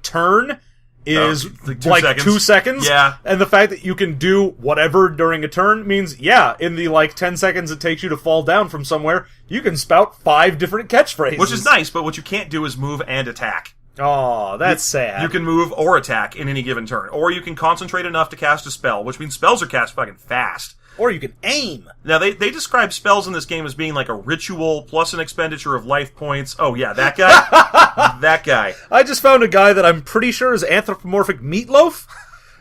turn is like 2 seconds. Yeah. And the fact that you can do whatever during a turn means, in the 10 seconds it takes you to fall down from somewhere, you can spout 5 different catchphrases. Which is nice, but what you can't do is move and attack. Oh, that's sad. You can move or attack in any given turn. Or you can concentrate enough to cast a spell, which means spells are cast fucking fast. Or you can aim. Now, they describe spells in this game as being like a ritual plus an expenditure of life points. Oh, yeah, that guy? That guy. I just found a guy that I'm pretty sure is anthropomorphic meatloaf.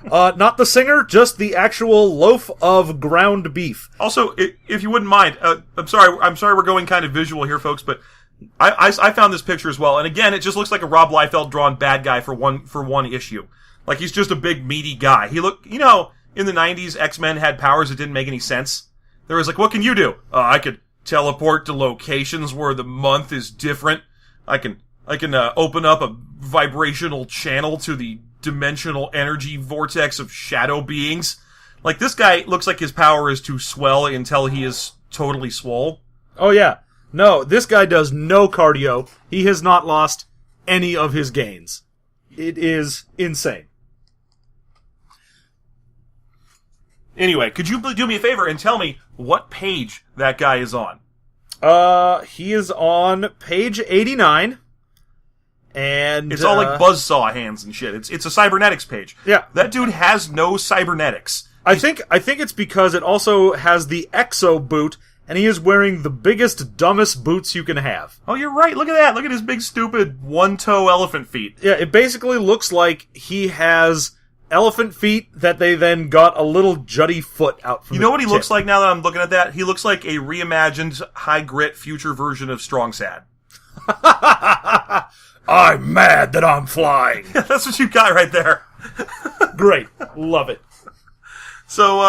Not the singer, just the actual loaf of ground beef. Also, if you wouldn't mind, I'm sorry we're going kind of visual here, folks, but I found this picture as well. And again, it just looks like a Rob Liefeld drawn bad guy for one issue. Like, he's just a big, meaty guy. He looked, in the 90s, X-Men had powers that didn't make any sense. There was like, what can you do? I could teleport to locations where the month is different. I can open up a vibrational channel to the dimensional energy vortex of shadow beings. Like, this guy looks like his power is to swell until he is totally swole. Oh, yeah. No, this guy does no cardio. He has not lost any of his gains. It is insane. Anyway, could you do me a favor and tell me what page that guy is on? He is on page 89. And it's all like buzzsaw hands and shit. It's a cybernetics page. Yeah. That dude has no cybernetics. I think it's because it also has the exo boot, and he is wearing the biggest, dumbest boots you can have. Oh, you're right. Look at that. Look at his big, stupid one-toe elephant feet. Yeah, it basically looks like he has elephant feet that they then got a little jutty foot out from. You know what he looks like now that I'm looking at that? He looks like a reimagined, high-grit future version of Strong Sad. I'm mad that I'm flying. That's what you got right there. Great. Love it. So,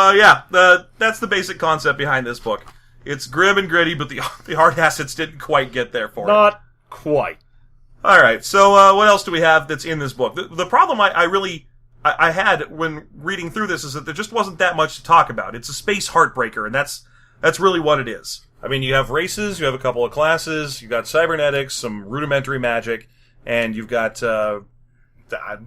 that's the basic concept behind this book. It's grim and gritty, but the hard assets didn't quite get there for it. Not quite. Alright, so what else do we have that's in this book? The problem I had when reading through this is that there just wasn't that much to talk about. It's a space heartbreaker, and that's really what it is. I mean, you have races, you have a couple of classes, you've got cybernetics, some rudimentary magic, and you've got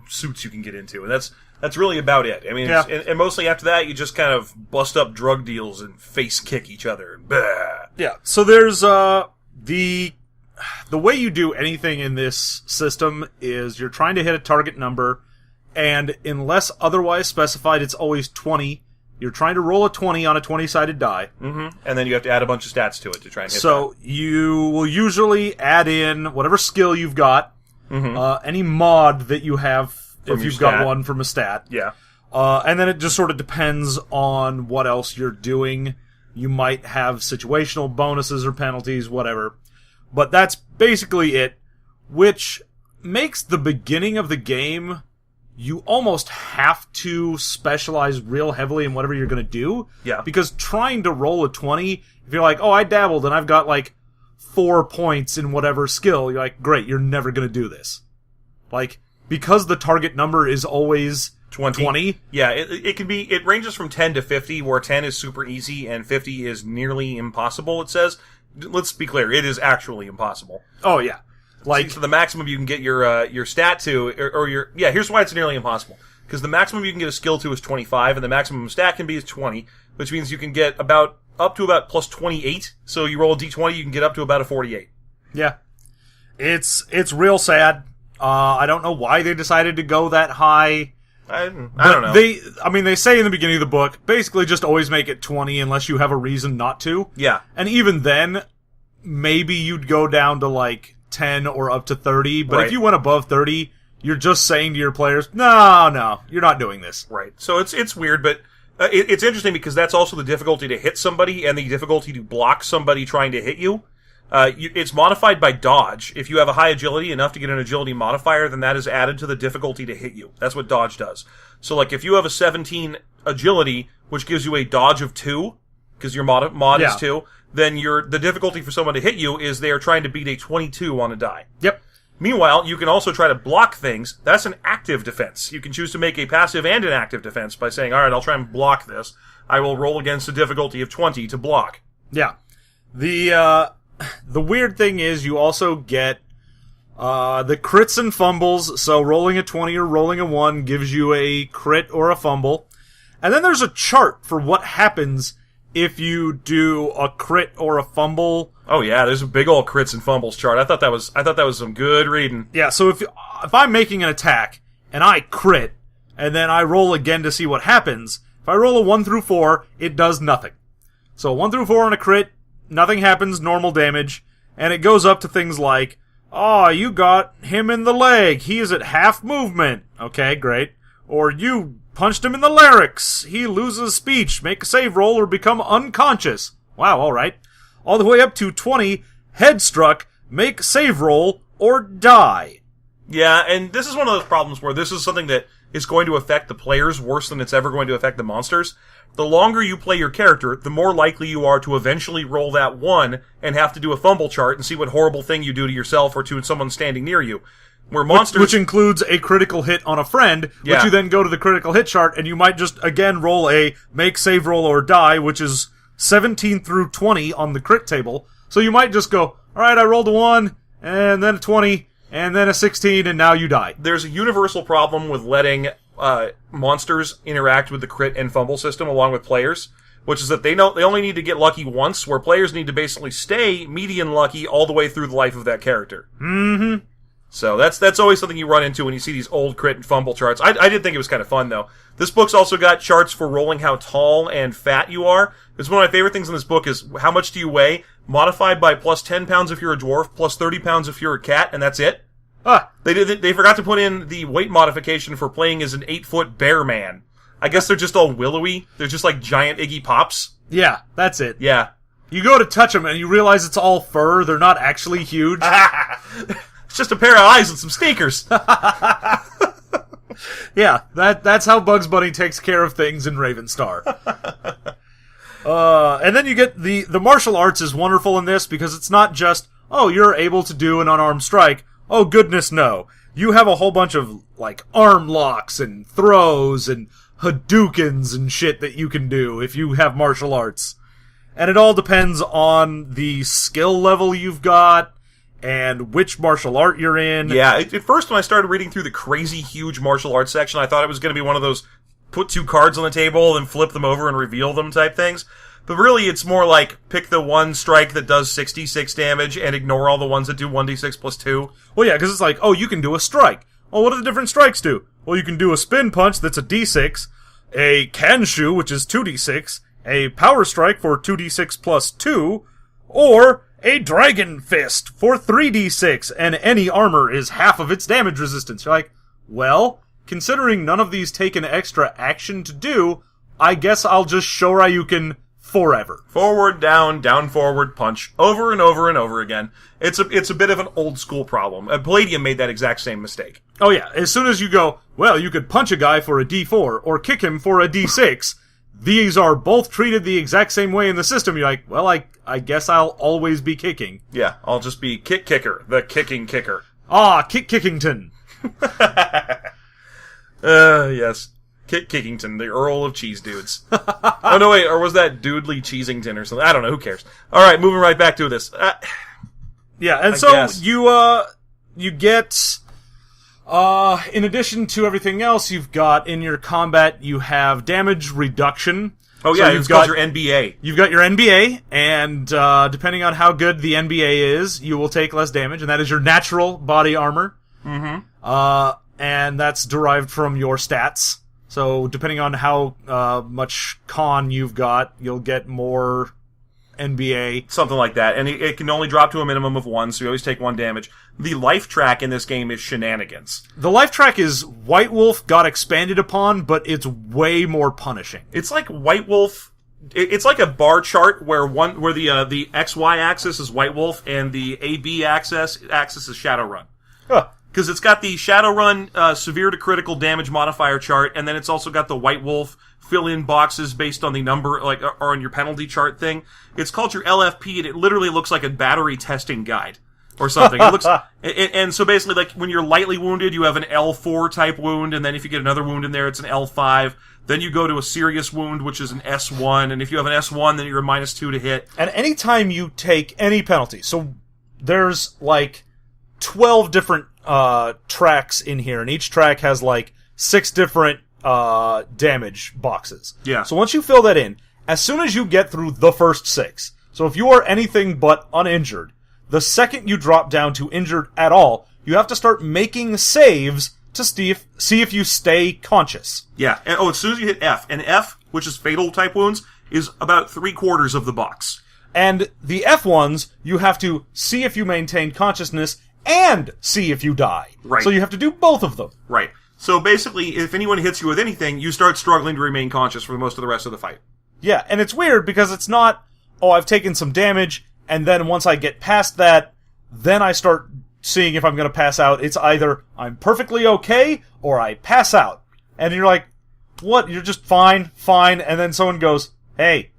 suits you can get into, and that's really about it. I mean, yeah. And mostly after that, you just kind of bust up drug deals and face kick each other. Bah. Yeah. So there's the way you do anything in this system is you're trying to hit a target number, and unless otherwise specified, it's always 20. You're trying to roll a 20 on a 20-sided die. Mm-hmm. And then you have to add a bunch of stats to it to try and hit So you will usually add in whatever skill you've got, any mod that you have, From if your you've got stat. one from a stat. Yeah. And then it just sort of depends on what else you're doing. You might have situational bonuses or penalties, whatever. But that's basically it, which makes the beginning of the game, you almost have to specialize real heavily in whatever you're going to do. Yeah. Because trying to roll a 20, if you're like, oh, I dabbled and I've got like 4 points in whatever skill, you're like, great, you're never going to do this. Like, because the target number is always 20. Yeah, it can be, it ranges from 10 to 50, where 10 is super easy and 50 is nearly impossible, it says. Let's be clear, it is actually impossible. Oh, yeah. Like, so the maximum you can get your stat to, or your, yeah, here's why it's nearly impossible. Because the maximum you can get a skill to is 25, and the maximum stat can be is 20, which means you can get up to about plus 28. So you roll a d20, you can get up to about a 48. Yeah. It's real sad. I don't know why they decided to go that high. I don't know. They say in the beginning of the book, basically just always make it 20 unless you have a reason not to. Yeah. And even then, maybe you'd go down to like 10 or up to 30, but Right. if you went above 30, you're just saying to your players, no, you're not doing this. Right. So it's weird, but it's interesting because that's also the difficulty to hit somebody and the difficulty to block somebody trying to hit you. It's modified by dodge. If you have a high agility, enough to get an agility modifier, then that is added to the difficulty to hit you. That's what dodge does. So, like, if you have a 17 agility, which gives you a dodge of 2, because your mod is 2, then the difficulty for someone to hit you is they are trying to beat a 22 on a die. Yep. Meanwhile, you can also try to block things. That's an active defense. You can choose to make a passive and an active defense by saying, alright, I'll try and block this. I will roll against a difficulty of 20 to block. Yeah. The weird thing is you also get the crits and fumbles, so rolling a 20 or rolling a 1 gives you a crit or a fumble. And then there's a chart for what happens if you do a crit or a fumble. Oh yeah, there's a big old crits and fumbles chart. I thought that was some good reading. Yeah, so if I'm making an attack and I crit and then I roll again to see what happens, if I roll a 1 through 4, it does nothing. So 1 through 4 on a crit, nothing happens, normal damage, and it goes up to things like, oh, you got him in the leg, he is at half movement. Okay, great. Or you punched him in the larynx, he loses speech, make a save roll or become unconscious. Wow, alright. All the way up to 20, head struck, make save roll, or die. Yeah, and this is one of those problems where this is something that is going to affect the players worse than it's ever going to affect the monsters. The longer you play your character, the more likely you are to eventually roll that 1 and have to do a fumble chart and see what horrible thing you do to yourself or to someone standing near you. Where monsters... Which includes a critical hit on a friend, Yeah. which you then go to the critical hit chart, and you might just, again, roll a make save roll or die, which is 17 through 20 on the crit table. So you might just go, alright, I rolled a 1, and then a 20, and then a 16, and now you die. There's a universal problem with letting monsters interact with the crit and fumble system along with players, which is that they only need to get lucky once, where players need to basically stay median lucky all the way through the life of that character. Mm-hmm. So that's always something you run into when you see these old crit and fumble charts. I did think it was kind of fun, though. This book's also got charts for rolling how tall and fat you are. It's one of my favorite things in this book is how much do you weigh, modified by plus 10 pounds if you're a dwarf, plus 30 pounds if you're a cat, and that's it. They forgot to put in the weight modification for playing as an 8-foot bear man. I guess they're just all willowy. They're just like giant Iggy Pops. Yeah, that's it. Yeah. You go to touch them, and you realize it's all fur, they're not actually huge. It's just a pair of eyes and some sneakers. Yeah, that's how Bugs Bunny takes care of things in Ravenstar. And then you get the martial arts is wonderful in this because it's not just, oh, you're able to do an unarmed strike. Oh, goodness, no. You have a whole bunch of, like, arm locks and throws and Hadoukens and shit that you can do if you have martial arts. And it all depends on the skill level you've got and which martial art you're in. Yeah, at first when I started reading through the crazy huge martial arts section, I thought it was going to be one of those put 2 cards on the table and flip them over and reveal them type things. But really, it's more like pick the one strike that does 66 damage and ignore all the ones that do 1d6 plus 2. Well, yeah, because it's like, oh, you can do a strike. Well, what do the different strikes do? Well, you can do a spin punch that's a d6, a Kanshu, which is 2d6, a power strike for 2d6 plus 2, or a dragon fist for 3d6, and any armor is half of its damage resistance. You're like, well, considering none of these take an extra action to do, I guess I'll just Shoryuken forever. Forward, down, forward, punch, over and over and over again. It's a bit of an old school problem. Palladium made that exact same mistake. Oh yeah, as soon as you go, well, you could punch a guy for a d4, or kick him for a d6, these are both treated the exact same way in the system. You're like, well, I guess I'll always be kicking. Yeah, I'll just be kicker, the kicking kicker. Kickington. Yes. Kickington, the Earl of Cheese Dudes. Oh, no, wait, or was that Doodley Cheesington or something? I don't know, who cares? Alright, moving right back to this. Yeah, and you get, in addition to everything else you've got in your combat, you have damage reduction. Oh yeah, you've got your NBA. You've got your NBA, and depending on how good the NBA is, you will take less damage, and that is your natural body armor. Mm-hmm. And that's derived from your stats. So depending on how much con you've got, you'll get more NBA. Something like that. And it can only drop to a minimum of 1, so you always take 1 damage. The life track in this game is shenanigans. The life track is White Wolf got expanded upon, but it's way more punishing. It's like White Wolf. It's like a bar chart where the XY axis is White Wolf and the AB axis is Shadowrun. Huh. Because it's got the Shadowrun severe to critical damage modifier chart, and then it's also got the White Wolf fill-in boxes based on the number, or on your penalty chart thing. It's called your LFP, and it literally looks like a battery testing guide or something. It looks, and so basically, like when you're lightly wounded, you have an L4 type wound, and then if you get another wound in there, it's an L5. Then you go to a serious wound, which is an S1, and if you have an S1, then you're a -2 to hit. And anytime you take any penalty, so there's like 12 different tracks in here, and each track has like 6 different damage boxes. Yeah. So once you fill that in, as soon as you get through the first 6, so if you are anything but uninjured, the second you drop down to injured at all, you have to start making saves to see if you stay conscious. Yeah. And, as soon as you hit F, and F, which is fatal type wounds, is about 3/4 of the box. And the F ones, you have to see if you maintain consciousness and see if you die. Right. So you have to do both of them. Right. So basically, if anyone hits you with anything, you start struggling to remain conscious for most of the rest of the fight. Yeah, and it's weird because it's not, oh, I've taken some damage, and then once I get past that, then I start seeing if I'm going to pass out. It's either I'm perfectly okay, or I pass out. And you're like, what? You're just fine, and then someone goes, hey,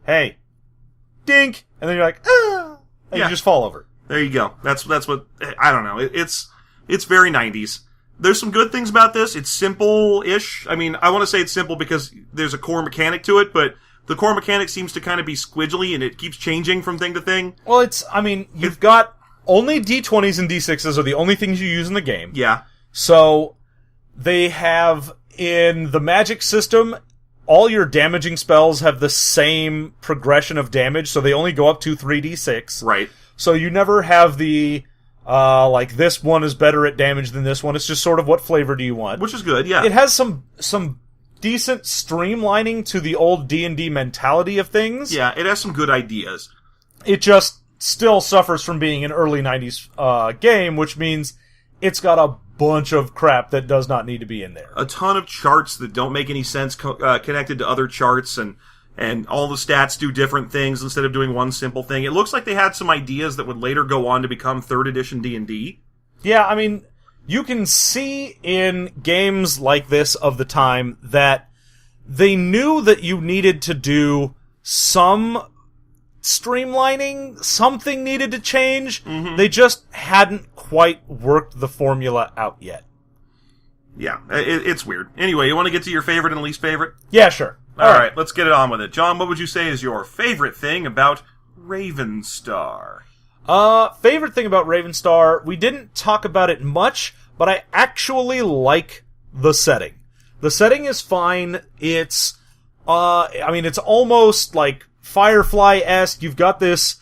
dink, and then you're like, ah, and you just fall over. There you go. That's what, I don't know. It's very 90s. There's some good things about this. It's simple-ish. I mean, I want to say it's simple because there's a core mechanic to it, but the core mechanic seems to kind of be squidgely and it keeps changing from thing to thing. Well, you've got only D20s and D6s are the only things you use in the game. Yeah. So, they have, in the magic system, all your damaging spells have the same progression of damage, so they only go up to 3d6. Right. So you never have the, like, this one is better at damage than this one. It's just sort of what flavor do you want. Which is good, yeah. It has some decent streamlining to the old D&D mentality of things. Yeah, it has some good ideas. It just still suffers from being an early 90s game, which means it's got a bunch of crap that does not need to be in there. A ton of charts that don't make any sense connected to other charts, and all the stats do different things instead of doing one simple thing. It looks like they had some ideas that would later go on to become 3rd edition D&D. Yeah, I mean, you can see in games like this of the time that they knew that you needed to do some streamlining, something needed to change. Mm-hmm. They just hadn't quite worked the formula out yet. Yeah, it's weird. Anyway, you want to get to your favorite and least favorite? Yeah, sure. All right, let's get it on with it. John, what would you say is your favorite thing about Ravenstar? Favorite thing about Ravenstar, we didn't talk about it much, but I actually like the setting. The setting is fine. It's, it's almost like Firefly-esque. You've got this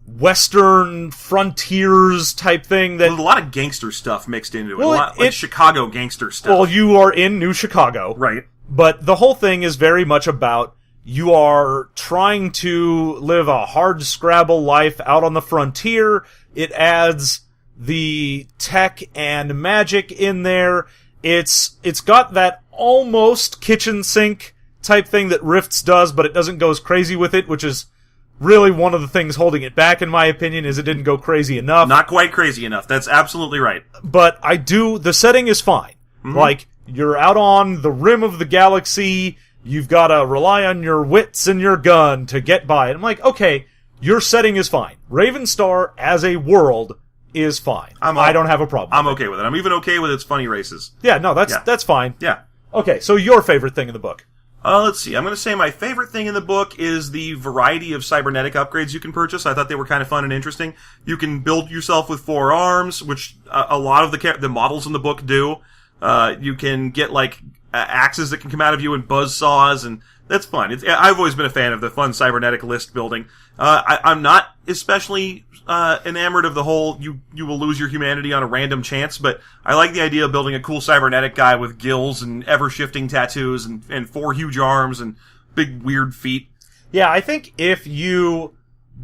Western frontiers type thing. That There's a lot of gangster stuff mixed into it. Well, a lot, like Chicago gangster stuff. Well, you are in New Chicago. Right. But the whole thing is very much about you are trying to live a hard scrabble life out on the frontier. It adds the tech and magic in there. It's got that almost kitchen sink type thing that Rifts does, but it doesn't go as crazy with it, which is really one of the things holding it back, in my opinion, is it didn't go crazy enough. Not quite crazy enough. That's absolutely right. But the setting is fine. Mm-hmm. Like, you're out on the rim of the galaxy, you've gotta rely on your wits and your gun to get by. And I'm like, okay, your setting is fine. Ravenstar as a world is fine. I don't have a problem. I'm okay with it. I'm even okay with its funny races. Yeah, no, that's fine. Yeah. Okay, so your favorite thing in the book? Let's see. I'm going to say my favorite thing in the book is the variety of cybernetic upgrades you can purchase. I thought they were kind of fun and interesting. You can build yourself with 4 arms, which a lot of the models in the book do. You can get like axes that can come out of you and buzzsaws, and that's fun. I've always been a fan of the fun cybernetic list building. I'm not especially enamored of the whole you will lose your humanity on a random chance, but I like the idea of building a cool cybernetic guy with gills and ever-shifting tattoos and 4 huge arms and big weird feet. Yeah, I think if you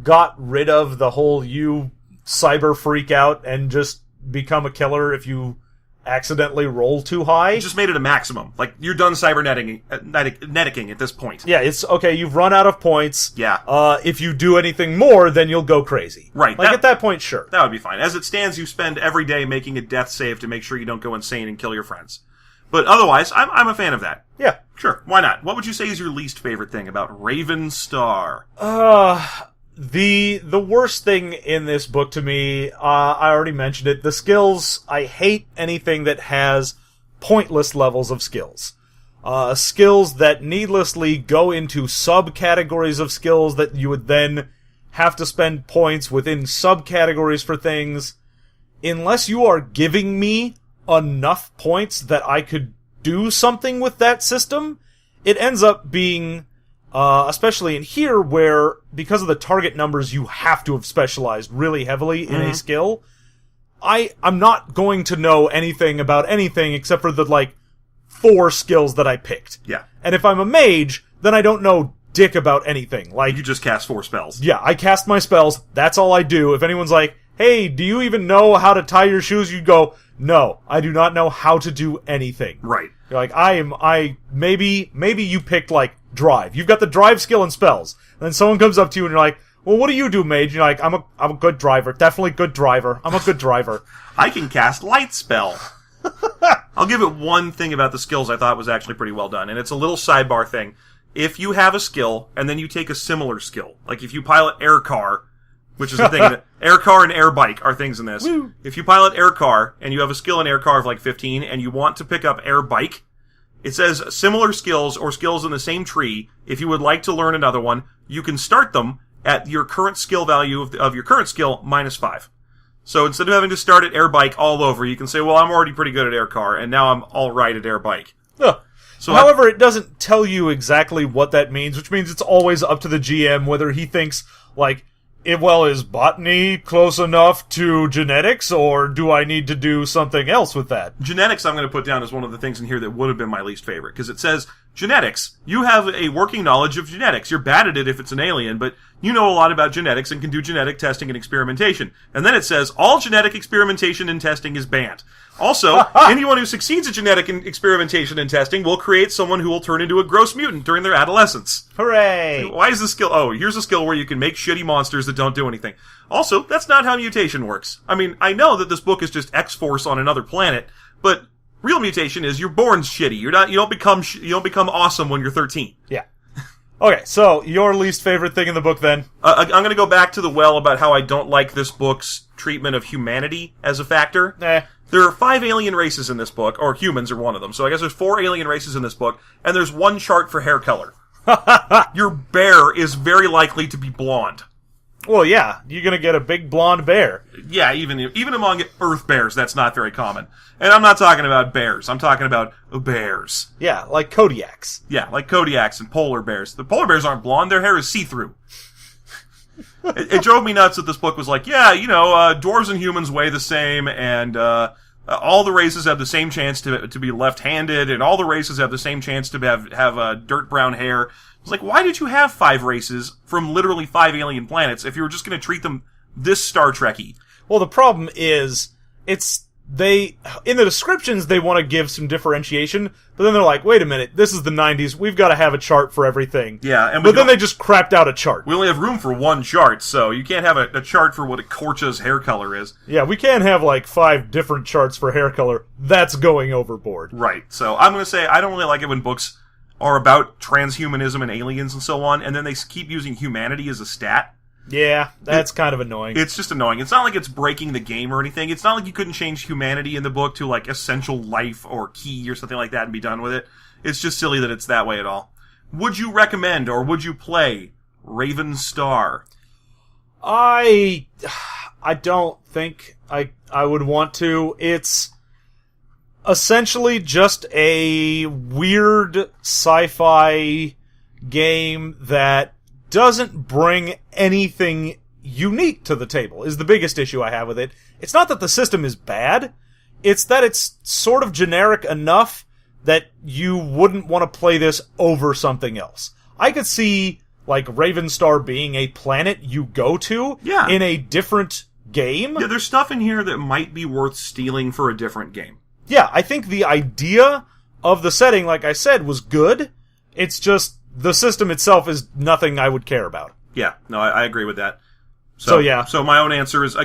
got rid of the whole you cyber freak out and just become a killer if you accidentally roll too high. Just made it a maximum. Like, you're done cyberneticking at this point. Yeah, it's okay, you've run out of points. Yeah. If you do anything more, then you'll go crazy. Right. Like, at that point, sure. That would be fine. As it stands, you spend every day making a death save to make sure you don't go insane and kill your friends. But otherwise, I'm a fan of that. Yeah. Sure, why not? What would you say is your least favorite thing about Ravenstar? The worst thing in this book to me, I already mentioned it, the skills. I hate anything that has pointless levels of skills. Skills that needlessly go into subcategories of skills that you would then have to spend points within subcategories for things. Unless you are giving me enough points that I could do something with that system, it ends up being... especially in here, where, because of the target numbers, you have to have specialized really heavily in a skill. I'm not going to know anything about anything except for the, 4 skills that I picked. Yeah. And if I'm a mage, then I don't know dick about anything. Like, you just cast 4 spells. Yeah, I cast my spells. That's all I do. If anyone's like, hey, do you even know how to tie your shoes? You go, no, I do not know how to do anything. Right. You're like, maybe you picked, drive. You've got the drive skill and spells. And then someone comes up to you and you're like, well, what do you do, mage? And you're like, I'm a good driver. Definitely good driver. I'm a good driver. I can cast light spell. I'll give it one thing about the skills I thought was actually pretty well done, and it's a little sidebar thing. If you have a skill, and then you take a similar skill, like if you pilot air car, which is the thing, that air car and air bike are things in this. Woo. If you pilot air car, and you have a skill in air car of 15, and you want to pick up air bike, it says similar skills or skills in the same tree. If you would like to learn another one, you can start them at your current skill value of your current skill minus 5. So instead of having to start at air bike all over, you can say, well, I'm already pretty good at air car, and now I'm all right at air bike. So however, it doesn't tell you exactly what that means, which means it's always up to the GM whether he thinks, is botany close enough to genetics, or do I need to do something else with that? Genetics I'm going to put down as one of the things in here that would have been my least favorite, because it says, genetics. You have a working knowledge of genetics. You're bad at it if it's an alien, but you know a lot about genetics and can do genetic testing and experimentation. And then it says, all genetic experimentation and testing is banned. Also, anyone who succeeds at genetic experimentation and testing will create someone who will turn into a gross mutant during their adolescence. Hooray! Why is this skill? Oh, here's a skill where you can make shitty monsters that don't do anything. Also, that's not how mutation works. I mean, I know that this book is just X-Force on another planet, but real mutation is you're born shitty. You don't become awesome when you're 13. Yeah. Okay, so your least favorite thing in the book then? I'm going to go back to the well about how I don't like this book's treatment of humanity as a factor. There are 5 alien races in this book, or humans are one of them. So I guess there's 4 alien races in this book, and there's one chart for hair color. Your bear is very likely to be blonde. Well, yeah, you're gonna get a big blonde bear. Yeah, even among Earth bears, that's not very common. And I'm not talking about bears. I'm talking about bears. Yeah, like Kodiaks. Yeah, like Kodiaks and polar bears. The polar bears aren't blonde. Their hair is see-through. It drove me nuts that this book was like, dwarves and humans weigh the same, and all the races have the same chance to be left-handed, and all the races have the same chance to have dirt brown hair. It's like, why did you have 5 races from literally 5 alien planets if you were just going to treat them this Star Trek-y? Well, the problem is, in the descriptions, they want to give some differentiation, but then they're like, wait a minute, this is the 90s, we've got to have a chart for everything. Yeah, but then they just crapped out a chart. We only have room for one chart, so you can't have a chart for what a Korcha's hair color is. Yeah, we can't have 5 different charts for hair color. That's going overboard. Right, so I'm going to say I don't really like it when books are about transhumanism and aliens and so on, and then they keep using humanity as a stat. Yeah, that's kind of annoying. It's just annoying. It's not like it's breaking the game or anything. It's not like you couldn't change humanity in the book to, essential life or key or something like that and be done with it. It's just silly that it's that way at all. Would you recommend or would you play Raven Star? I don't think I would want to. It's essentially just a weird sci-fi game that doesn't bring anything unique to the table, is the biggest issue I have with it. It's not that the system is bad, it's that it's sort of generic enough that you wouldn't want to play this over something else. I could see, Ravenstar being a planet you go to in a different game. Yeah, there's stuff in here that might be worth stealing for a different game. Yeah, I think the idea of the setting, like I said, was good. It's just the system itself is nothing I would care about. Yeah, no, I agree with that. So yeah. So my own answer is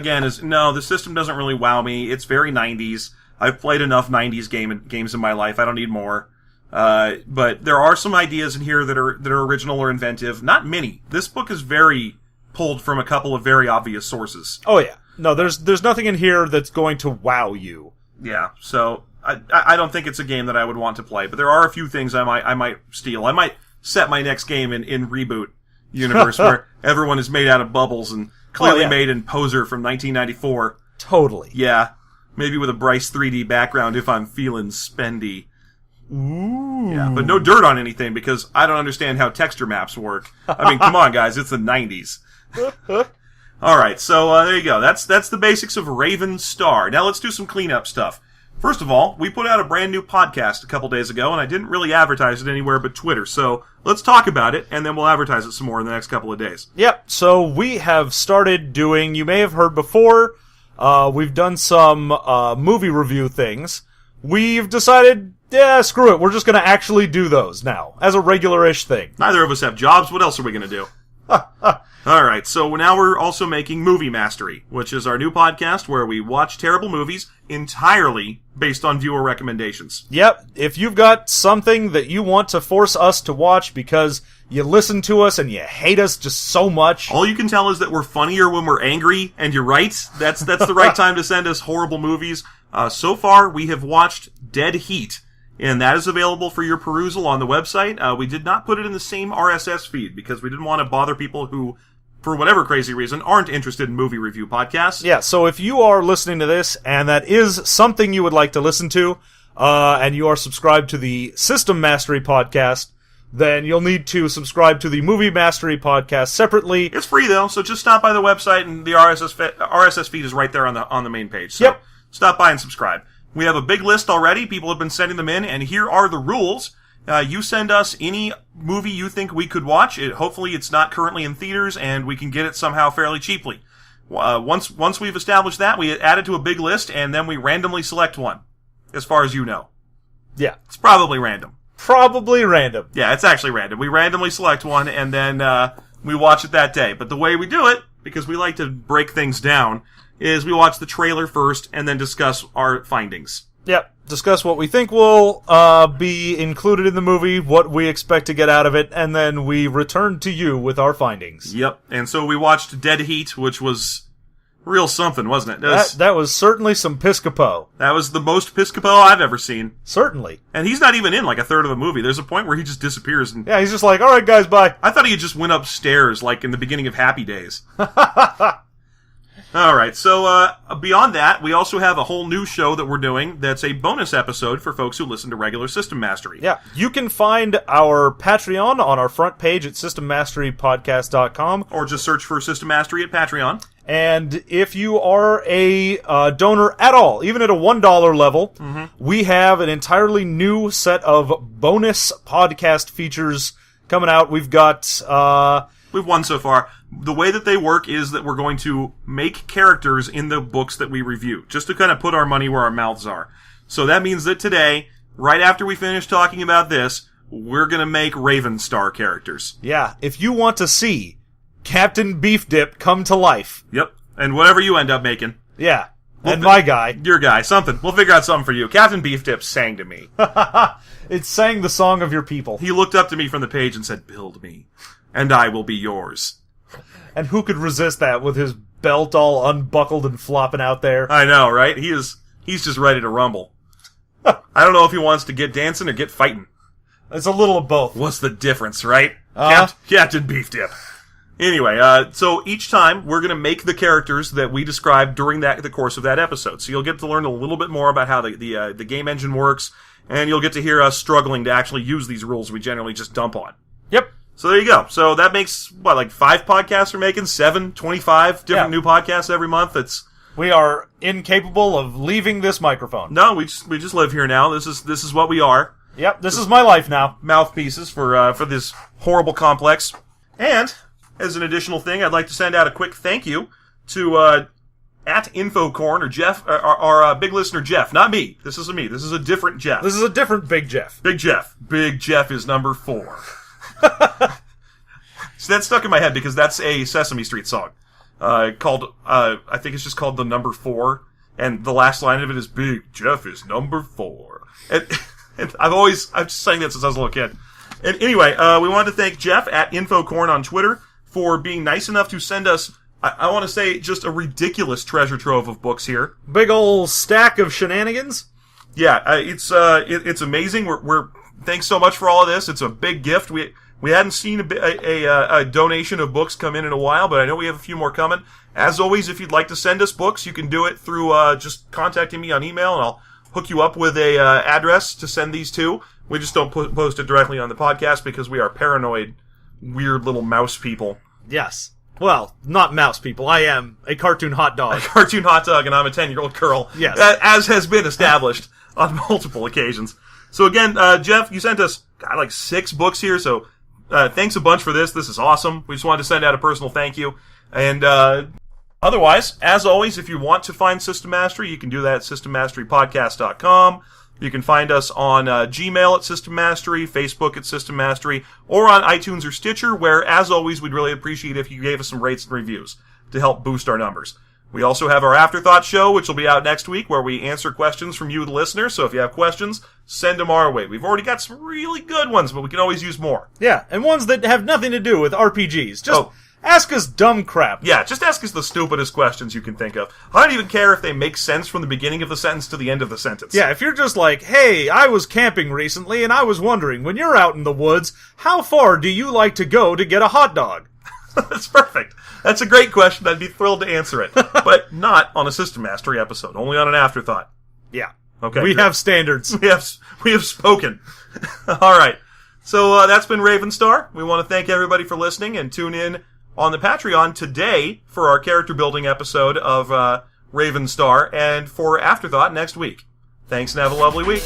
no, the system doesn't really wow me. It's very 90s. I've played enough 90s games in my life. I don't need more. But there are some ideas in here that are original or inventive. Not many. This book is very pulled from a couple of very obvious sources. Oh yeah. No, there's nothing in here that's going to wow you. Yeah, so I don't think it's a game that I would want to play, but there are a few things I might steal. I might set my next game in Reboot universe where everyone is made out of bubbles and clearly made in Poser from 1994. Totally. Yeah, maybe with a Bryce 3D background if I'm feeling spendy. Ooh. Yeah, but no dirt on anything because I don't understand how texture maps work. I mean, come on, guys, it's the 90s. All right, so there you go. That's the basics of Raven Star. Now let's do some cleanup stuff. First of all, we put out a brand new podcast a couple days ago, and I didn't really advertise it anywhere but Twitter. So let's talk about it, and then we'll advertise it some more in the next couple of days. Yep. So we have started doing. You may have heard before. We've done some movie review things. We've decided, screw it. We're just going to actually do those now as a regular-ish thing. Neither of us have jobs. What else are we going to do? Alright, so now we're also making Movie Mastery, which is our new podcast where we watch terrible movies entirely based on viewer recommendations. Yep, if you've got something that you want to force us to watch because you listen to us and you hate us just so much... All you can tell is that we're funnier when we're angry, and you're right. That's the right time to send us horrible movies. So far, we have watched Dead Heat, and that is available for your perusal on the website. We did not put it in the same RSS feed because we didn't want to bother people who, for whatever crazy reason, aren't interested in movie review podcasts. Yeah, so if you are listening to this and that is something you would like to listen to, and you are subscribed to the System Mastery podcast, then you'll need to subscribe to the Movie Mastery podcast separately. It's free though, so just stop by the website and the RSS feed is right there on the main page. So yep. Stop by and subscribe. We have a big list already. People have been sending them in, and here are the rules. You send us any movie you think we could watch. Hopefully it's not currently in theaters, and we can get it somehow fairly cheaply. Once we've established that, we add it to a big list, and then we randomly select one, as far as you know. Yeah. It's probably random. Probably random. Yeah, it's actually random. We randomly select one, and then we watch it that day. But the way we do it, because we like to break things down, is we watch the trailer first, and then discuss our findings. Yep. Discuss what we think will be included in the movie, what we expect to get out of it, and then we return to you with our findings. Yep. And so we watched Dead Heat, which was real something, wasn't it? That was certainly some Piscopo. That was the most Piscopo I've ever seen. Certainly. And he's not even in like a third of the movie. There's a point where he just disappears. And yeah, he's just like, all right, guys, bye. I thought he just went upstairs like in the beginning of Happy Days. All right, so beyond that, we also have a whole new show that we're doing that's a bonus episode for folks who listen to regular System Mastery. Yeah, you can find our Patreon on our front page at systemmasterypodcast.com. Or just search for System Mastery at Patreon. And if you are a donor at all, even at a $1 level, we have an entirely new set of bonus podcast features coming out. We've got... We've won so far. The way that they work is that we're going to make characters in the books that we review, just to kind of put our money where our mouths are. So that means that today, right after we finish talking about this, we're going to make Ravenstar characters. Yeah, if you want to see Captain Beef Dip come to life. Yep, and whatever you end up making. Yeah, and my guy. Your guy, something. We'll figure out something for you. Captain Beef Dip sang to me. It sang the song of your people. He looked up to me from the page and said, "Build me, and I will be yours." And who could resist that with his belt all unbuckled and flopping out there? I know, right? He's just ready to rumble. I don't know if he wants to get dancing or get fighting. It's a little of both. What's the difference, right? Uh-huh. Captain Beef Dip. Anyway, so each time we're going to make the characters that we describe during the course of that episode. So you'll get to learn a little bit more about how the game engine works, and you'll get to hear us struggling to actually use these rules we generally just dump on. Yep. So there you go. So that makes, like 5 podcasts we're making? 7, 25 different new podcasts every month? We are incapable of leaving this microphone. No, we just live here now. This is what we are. Yep, this is my life now. Mouthpieces for this horrible complex. And, as an additional thing, I'd like to send out a quick thank you to, at Infocorn, or Jeff, our big listener Jeff. Not me. This isn't me. This is a different Jeff. This is a different Big Jeff. Big Jeff. Big Jeff is number 4. So that's stuck in my head because that's a Sesame Street song called, I think it's just called The Number 4, and the last line of it is, "Big Jeff is number 4. And I've just sang that since I was a little kid. And anyway, we wanted to thank Jeff at Infocorn on Twitter for being nice enough to send us, I want to say, just a ridiculous treasure trove of books here. Big ol' stack of shenanigans. Yeah, it's amazing. We're thanks so much for all of this. It's a big gift. We hadn't seen a donation of books come in a while, but I know we have a few more coming. As always, if you'd like to send us books, you can do it through just contacting me on email, and I'll hook you up with a address to send these to. We just don't post it directly on the podcast because we are paranoid, weird little mouse people. Yes. Well, not mouse people. I am a cartoon hot dog. A cartoon hot dog, and I'm a 10-year-old girl. Yes. As has been established on multiple occasions. So again, Jeff, you sent us, like 6 books here, so thanks a bunch for this. This is awesome. We just wanted to send out a personal thank you. And otherwise, as always, if you want to find System Mastery, you can do that at systemmasterypodcast.com. You can find us on Gmail at System Mastery, Facebook at System Mastery, or on iTunes or Stitcher, where, as always, we'd really appreciate if you gave us some rates and reviews to help boost our numbers. We also have our Afterthought show, which will be out next week, where we answer questions from you, the listener. So if you have questions, send them our way. We've already got some really good ones, but we can always use more. Yeah, and ones that have nothing to do with RPGs. Just ask us dumb crap. Yeah, just ask us the stupidest questions you can think of. I don't even care if they make sense from the beginning of the sentence to the end of the sentence. Yeah, if you're just like, hey, I was camping recently, and I was wondering, when you're out in the woods, how far do you like to go to get a hot dog? That's perfect. That's a great question. I'd be thrilled to answer it. But not on a System Mastery episode. Only on an Afterthought. Yeah. Okay. We have standards. We have spoken. All right. So that's been Ravenstar. We want to thank everybody for listening, and tune in on the Patreon today for our character building episode of Ravenstar, and for Afterthought next week. Thanks, and have a lovely week.